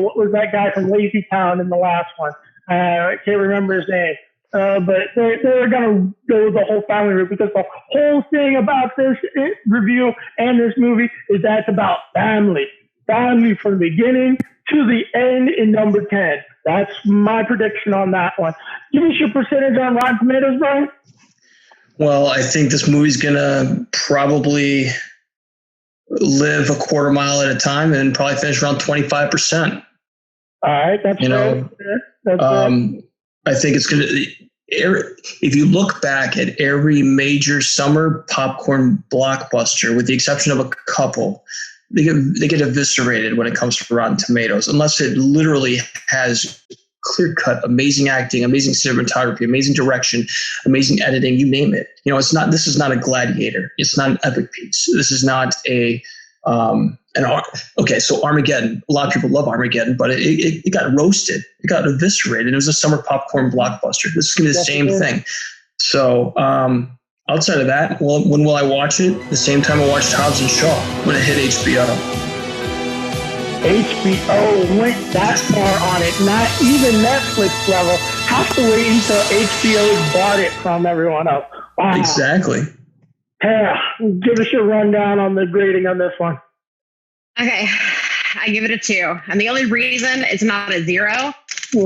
[SPEAKER 1] what was that guy from Lazy Town in the last one? I can't remember his name. But they're going to go the whole family route because the whole thing about this review and this movie is that it's about family. Family from the beginning to the end in number 10. That's my prediction on that one. Give us your percentage on Rotten Tomatoes, Brian.
[SPEAKER 2] Well, I think this movie's going to probably live a quarter mile at a time and probably finish around 25%.
[SPEAKER 1] All right, that's fair. That's fair.
[SPEAKER 2] I think it's going to, if you look back at every major summer popcorn blockbuster, with the exception of a couple, they get eviscerated when it comes to Rotten Tomatoes, unless it literally has clear-cut, amazing acting, amazing cinematography, amazing direction, amazing editing, you name it. This is not a Gladiator. It's not an epic piece. This is not so Armageddon, a lot of people love Armageddon, but it got roasted. It got eviscerated. It was a summer popcorn blockbuster. This is going to be the same thing. So outside of that, when will I watch it? The same time I watched Hobbs and Shaw, when it hit HBO.
[SPEAKER 1] HBO went that far on it. Not even Netflix level. Have to wait until HBO bought it from everyone else. Wow.
[SPEAKER 2] Exactly.
[SPEAKER 1] Yeah, give us your rundown on the grading on this one.
[SPEAKER 9] Okay, I give it a 2. And the only reason it's not a 0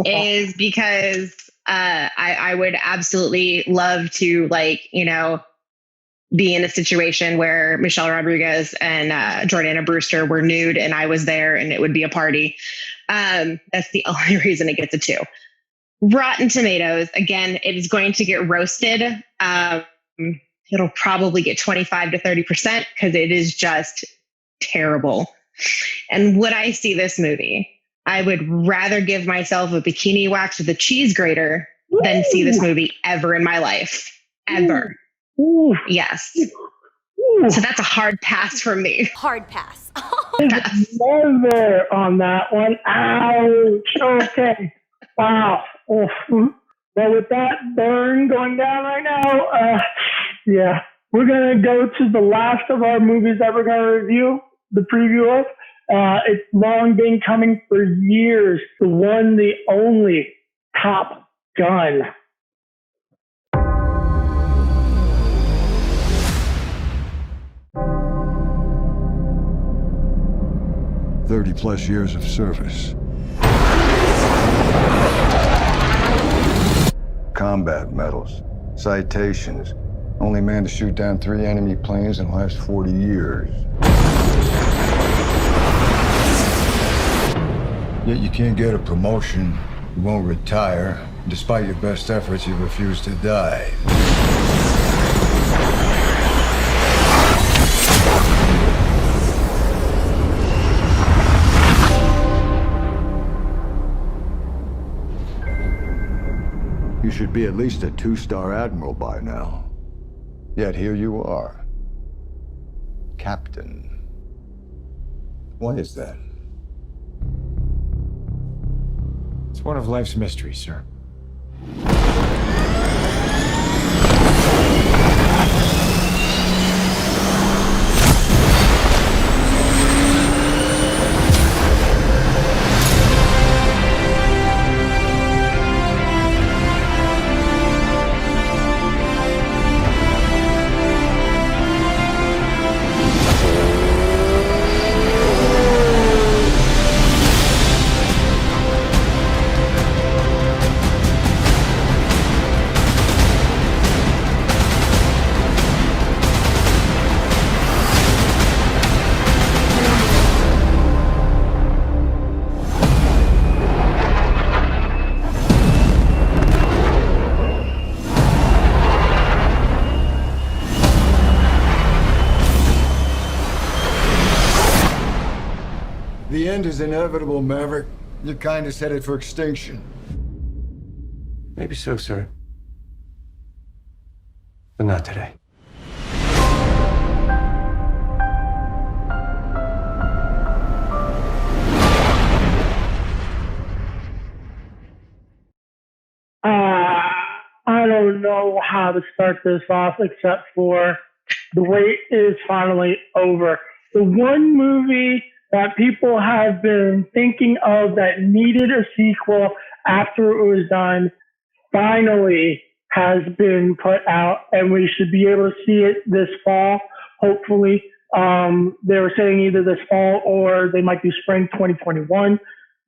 [SPEAKER 9] is because I would absolutely love to, be in a situation where Michelle Rodriguez and Jordana Brewster were nude and I was there and it would be a party. That's the only reason it gets a 2. Rotten Tomatoes, again, it is going to get roasted. It'll probably get 25 to 30% because it is just terrible. And would I see this movie? I would rather give myself a bikini wax with a cheese grater than see this movie ever in my life. Ever.
[SPEAKER 1] Ooh.
[SPEAKER 9] Yes.
[SPEAKER 1] Ooh.
[SPEAKER 9] So that's a hard pass from me.
[SPEAKER 3] Hard pass.
[SPEAKER 1] Never on that one. Ouch. Okay. Wow. Well, with that burn going down right now, yeah, we're going to go to the last of our movies that we're going to review, the preview of. It's long been coming for years. The one, the only Top Gun.
[SPEAKER 5] +30 years of service. Combat medals, citations. Only man to shoot down 3 enemy planes in the last 40 years. Yet you can't get a promotion, you won't retire. Despite your best efforts, you refuse to die. You should be at least a 2-star admiral by now. Yet here you are. Captain. Why is that?
[SPEAKER 3] It's one of life's mysteries, sir.
[SPEAKER 5] The end is inevitable, Maverick. Your kind is headed for extinction.
[SPEAKER 18] Maybe so, sir. But not today.
[SPEAKER 1] I don't know how to start this off except for the wait is finally over. The one movie that people have been thinking of that needed a sequel after it was done finally has been put out, and we should be able to see it this fall, hopefully. They were saying either this fall or they might do spring 2021.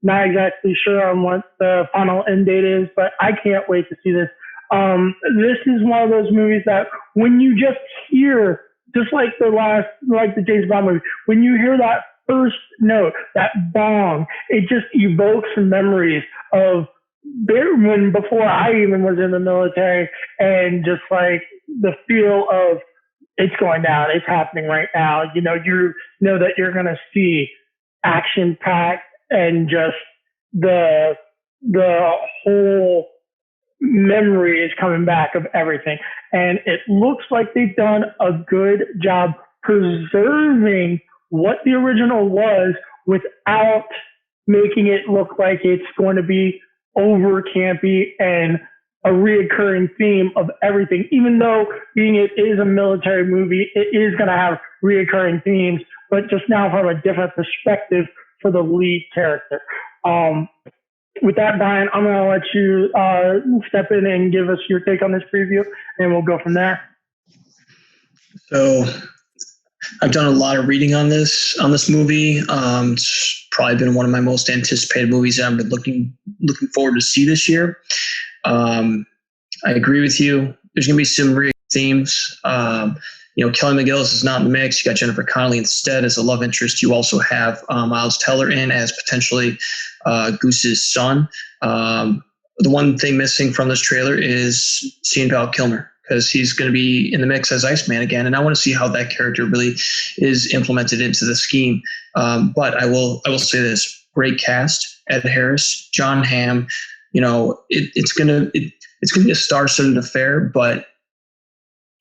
[SPEAKER 1] Not exactly sure on what the final end date is, but I can't wait to see this. This is one of those movies that when you just hear, just like the James Bond movie, when you hear that first note, that bong, it just evokes memories of before I even was in the military, and just like the feel of it's going down, it's happening right now. You know that you're going to see action packed and just the whole memory is coming back of everything. And it looks like they've done a good job preserving what the original was without making it look like it's going to be over campy and a reoccurring theme of everything. Even though being it is a military movie, it is going to have reoccurring themes, but just now from a different perspective for the lead character. With that, Brian, I'm going to let you step in and give us your take on this preview, and we'll go from there.
[SPEAKER 2] So I've done a lot of reading on this movie. It's probably been one of my most anticipated movies that I've been looking forward to see this year. I agree with you. There's going to be some real themes. Kelly McGillis is not in the mix. You got Jennifer Connelly instead as a love interest. You also have Miles Teller in as potentially Goose's son. The one thing missing from this trailer is seeing Val Kilmer, because he's going to be in the mix as Iceman again. And I want to see how that character really is implemented into the scheme. But I will say this: great cast, Ed Harris, John Hamm. It's going to be a star-studded affair, but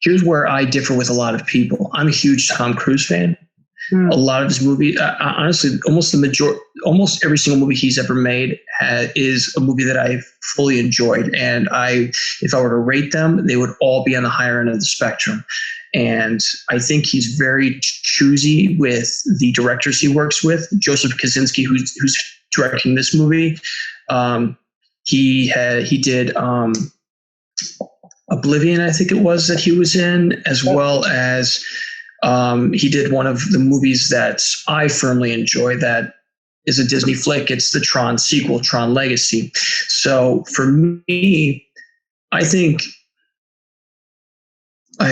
[SPEAKER 2] here's where I differ with a lot of people. I'm a huge Tom Cruise fan. A lot of his movies, honestly, almost every single movie he's ever made is a movie that I've fully enjoyed. And if I were to rate them, they would all be on the higher end of the spectrum. And I think he's very choosy with the directors he works with. Joseph Kosinski, who's directing this movie, he did Oblivion, I think it was, that he was in, as well as he did one of the movies that I firmly enjoy that is a Disney flick. It's the Tron sequel, Tron Legacy. So for me, I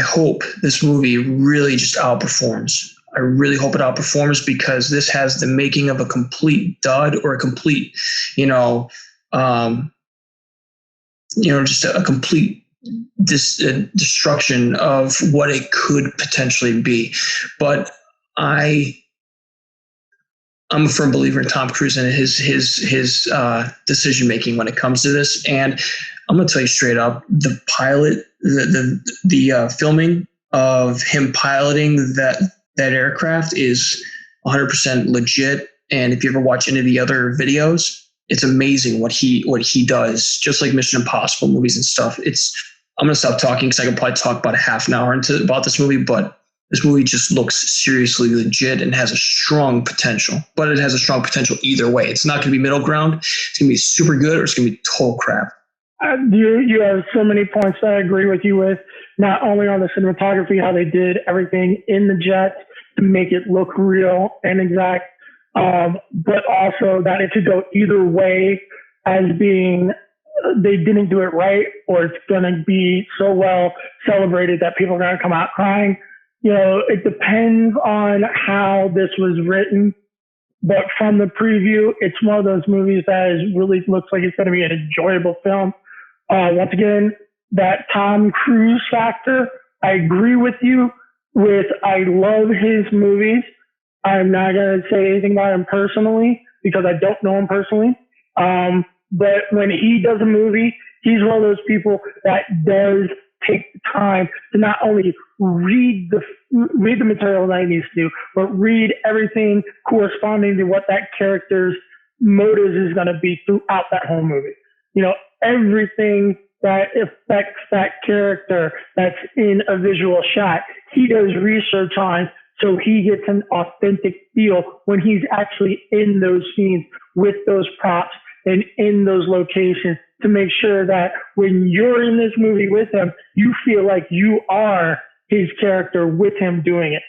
[SPEAKER 2] hope this movie really just outperforms. I really hope it outperforms, because this has the making of a complete dud or a complete, just a complete destruction of what it could potentially be. But I'm a firm believer in Tom Cruise and his decision making when it comes to this. And I'm going to tell you straight up, the pilot, the filming of him piloting that aircraft is 100% legit. And if you ever watch any of the other videos, it's amazing what he does, just like Mission Impossible movies and stuff. I'm going to stop talking because I could probably talk about a half an hour about this movie, but this movie just looks seriously legit and has a strong potential. But it has a strong potential either way. It's not going to be middle ground. It's going to be super good or it's going to be total crap.
[SPEAKER 1] You have so many points that I agree with you with, not only on the cinematography, how they did everything in the jet to make it look real and exact, but also that it could go either way as being they didn't do it right, or it's going to be so well celebrated that people are going to come out crying. It depends on how this was written. But from the preview, it's one of those movies that really looks like it's going to be an enjoyable film. Once again, that Tom Cruise factor, I agree with you I love his movies. I'm not going to say anything about him personally because I don't know him personally. But when he does a movie, he's one of those people that does take the time to not only read the material that he needs to do, but read everything corresponding to what that character's motives is going to be throughout that whole movie. Everything that affects that character that's in a visual shot, he does research on, so he gets an authentic feel when he's actually in those scenes with those props and in those locations, to make sure that when you're in this movie with him, you feel like you are his character with him doing it.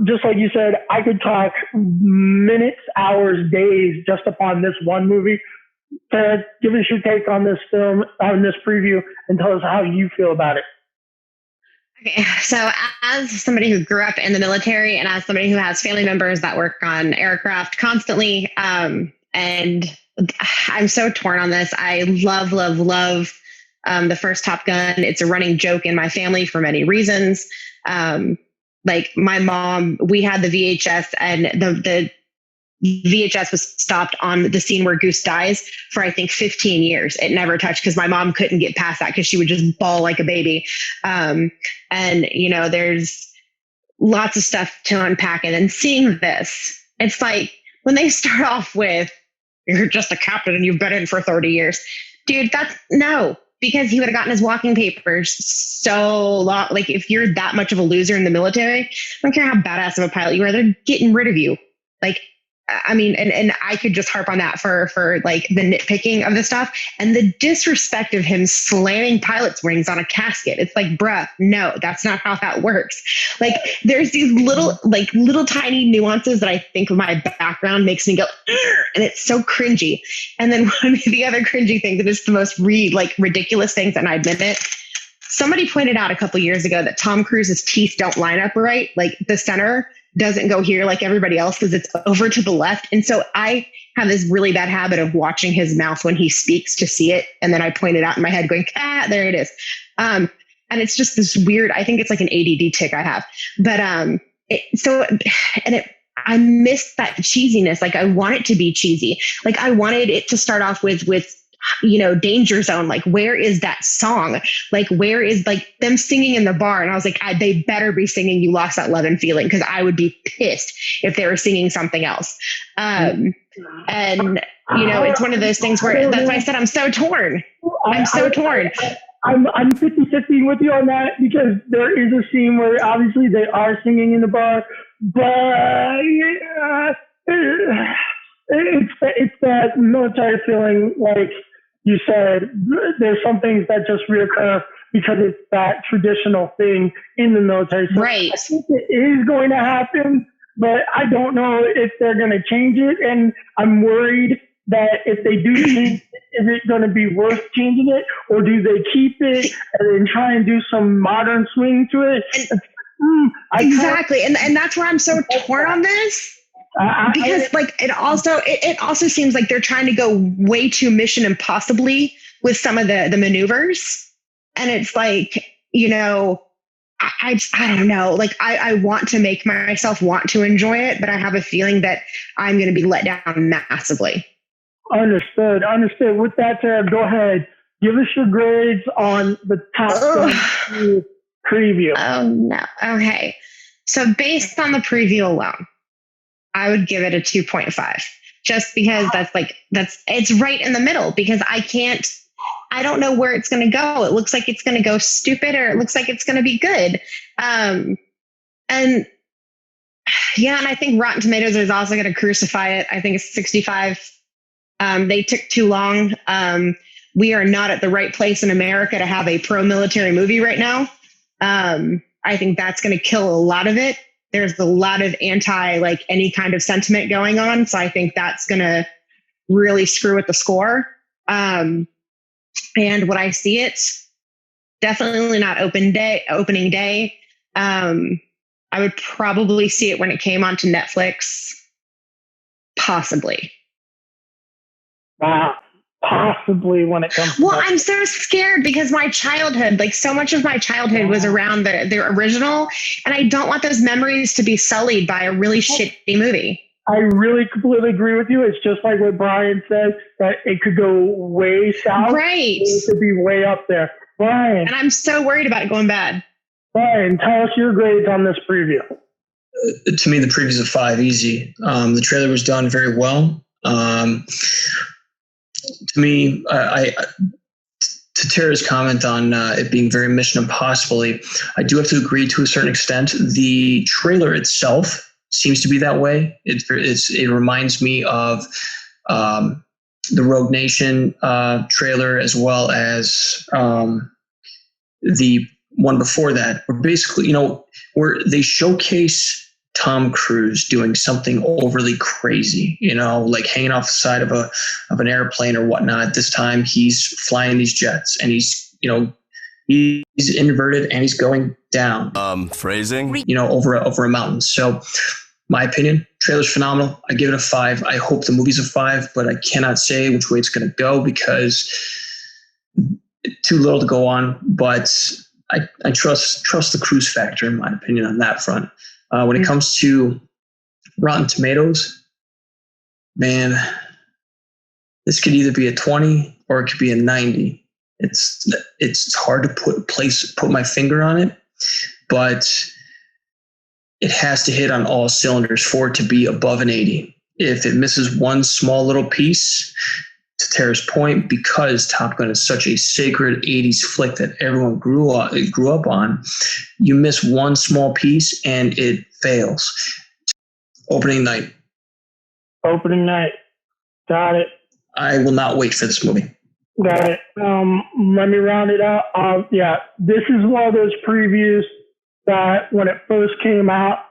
[SPEAKER 1] Just like you said, I could talk minutes, hours, days just upon this one movie. Ted, give us your take on this film, on this preview, and tell us how you feel about it.
[SPEAKER 9] Okay, so as somebody who grew up in the military and as somebody who has family members that work on aircraft constantly, and I'm so torn on this. I love the first Top Gun. It's a running joke in my family for many reasons. Like my mom, we had the VHS, and the VHS was stopped on the scene where Goose dies for, I think, 15 years. It never touched because my mom couldn't get past that because she would just bawl like a baby. And, there's lots of stuff to unpack. And then seeing this, it's like when they start off with, you're just a captain and you've been in for 30 years. Dude, because he would have gotten his walking papers so long. Like, if you're that much of a loser in the military, I don't care how badass of a pilot you are, they're getting rid of you. Like, I mean, and I could just harp on that for like the nitpicking of the stuff and the disrespect of him slamming pilot's wings on a casket. It's like, bruh, no, that's not how that works. Like, there's these little tiny nuances that I think of my background makes me go, and it's so cringy. And then one of the other cringy things, and it's the most ridiculous things, and I admit it. Somebody pointed out a couple years ago that Tom Cruise's teeth don't line up right. Like, the center doesn't go here like everybody else because it's over to the left. And so I have this really bad habit of watching his mouth when he speaks to see it. And then I point it out in my head going, there it is. And it's just this weird, I think it's like an ADD tick I have. But I miss that cheesiness. Like, I want it to be cheesy. Like, I wanted it to start off with Danger Zone. Like, where is that song? Like, where is them singing in the bar? And I was like, they better be singing You Lost That Lovin' Feeling, because I would be pissed if they were singing something else. And it's one of those things where that's why I said I'm so torn. I'm so torn.
[SPEAKER 1] I'm 50-50 with you on that, because there is a scene where obviously they are singing in the bar, but it's that military feeling, like you said. There's some things that just reoccur because it's that traditional thing in the military. So
[SPEAKER 9] right.
[SPEAKER 1] I think it is going to happen, but I don't know if they're going to change it. And I'm worried that if they do change it, is it going to be worth changing it, or do they keep it and then try and do some modern swing to it?
[SPEAKER 9] Exactly. And that's where I'm so torn on this. Because it also seems like they're trying to go way too Mission Impossibly with some of the maneuvers. And it's like, I don't know. Like, I want to make myself want to enjoy it, but I have a feeling that I'm going to be let down massively.
[SPEAKER 1] Understood. With that said, go ahead. Give us your grades on the Top Gun preview.
[SPEAKER 9] Oh, no. Okay. So based on the preview alone, I would give it a 2.5. just because it's right in the middle, because I don't know where it's going to go. It looks like it's going to go stupid, or it looks like it's going to be good. And I think Rotten Tomatoes is also going to crucify it. I think it's 65. They took too long. We are not at the right place in America to have a pro-military movie right now. I think that's going to kill a lot of it. There's a lot of any kind of sentiment going on. So I think that's going to really screw with the score. And when I see it, definitely not opening day. I would probably see it when it came onto Netflix. Possibly.
[SPEAKER 1] Wow. Possibly when it comes to
[SPEAKER 9] Well, I'm so scared because my childhood, so much of my childhood was around the original, and I don't want those memories to be sullied by a really shitty movie.
[SPEAKER 1] I really completely agree with you. It's just like what Brian said, that it could go way south.
[SPEAKER 9] Right.
[SPEAKER 1] It could be way up there. Brian.
[SPEAKER 9] And I'm so worried about it going bad.
[SPEAKER 1] Brian, tell us your grades on this preview.
[SPEAKER 2] To me, the preview's a 5, easy. The trailer was done very well. To me, to Tara's comment on it being very Mission Impossible, I do have to agree to a certain extent. The trailer itself seems to be that way. It reminds me of the Rogue Nation trailer, as well as the one before that, where basically, where they showcase Tom Cruise doing something overly crazy, like hanging off the side of an airplane or whatnot. This time he's flying these jets, and he's inverted and he's going down.
[SPEAKER 3] Phrasing?
[SPEAKER 2] Over a mountain. So my opinion, trailer's phenomenal. I give it a 5. I hope the movie's a 5, but I cannot say which way it's going to go because too little to go on. But I trust the Cruise factor, in my opinion, on that front. When it comes to Rotten Tomatoes, man, this could either be a 20 or it could be a 90. It's hard to put my finger on it, but it has to hit on all cylinders for it to be above an 80. If it misses one small little piece, to Tara's point, because Top Gun is such a sacred 80s flick that everyone grew up on, you miss one small piece and it fails. Opening night.
[SPEAKER 1] Got it.
[SPEAKER 2] I will not wait for this movie.
[SPEAKER 1] Got it. Let me round it out. This is one of those previews that when it first came out,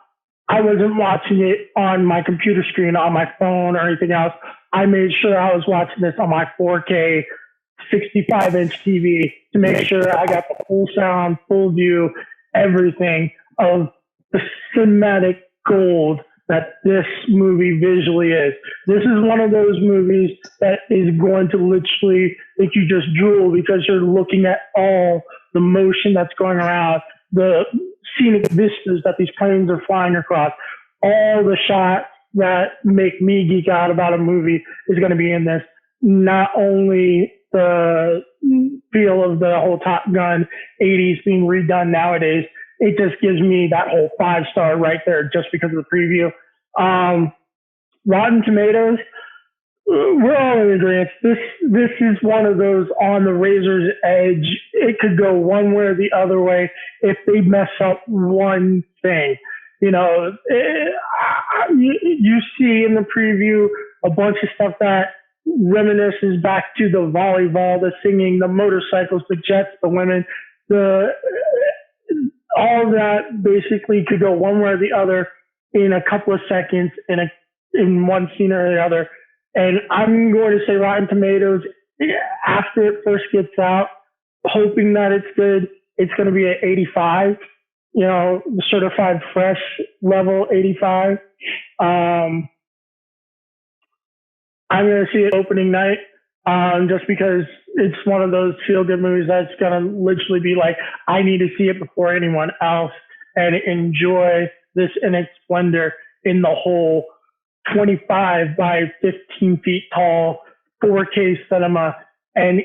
[SPEAKER 1] I wasn't watching it on my computer screen, on my phone or anything else. I made sure I was watching this on my 4K 65-inch TV to make sure I got the full sound, full view, everything of the cinematic gold that this movie visually is. This is one of those movies that is going to literally make you just drool because you're looking at all the motion that's going around, the scenic vistas that these planes are flying across, all the shots that make me geek out about a movie is going to be in this. Not only the feel of the whole Top Gun 80s being redone nowadays, it just gives me that whole 5-star right there just because of the preview. Rotten Tomatoes, we're all in agreement. This is one of those on the razor's edge. It could go one way or the other way if they mess up one thing. You see in the preview a bunch of stuff that reminisces back to the volleyball, the singing, the motorcycles, the jets, the women, all that basically could go one way or the other in a couple of seconds in one scene or the other. And I'm going to say Rotten Tomatoes, after it first gets out, hoping that it's good, it's going to be at 85. Certified fresh level 85. I'm going to see it opening night just because it's one of those feel-good movies that's going to literally be like, I need to see it before anyone else and enjoy this in its splendor in the whole 25 by 15 feet tall 4K cinema. And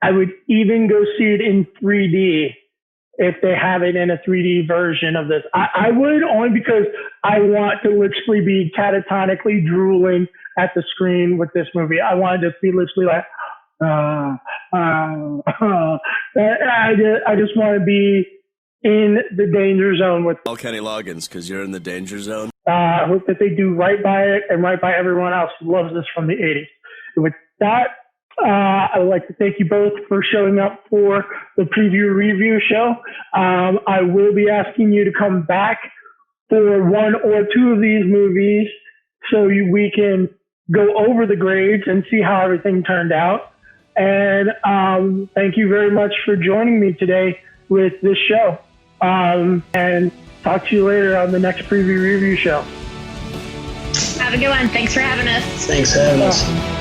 [SPEAKER 1] I would even go see it in 3D if they have it in a 3D version of this. I would, only because I want to literally be catatonically drooling at the screen with this movie. I want to just be literally like, I just want to be in the danger zone with
[SPEAKER 3] Kenny Loggins, because you're in the danger zone.
[SPEAKER 1] I hope that they do right by it and right by everyone else who loves this from the 80s. And with that, I would like to thank you both for showing up for the preview review show. I will be asking you to come back for one or two of these movies so we can go over the grades and see how everything turned out. And thank you very much for joining me today with this show. And talk to you later on the next preview review show.
[SPEAKER 9] Have a good one. Thanks for having us.
[SPEAKER 2] Thanks for having us.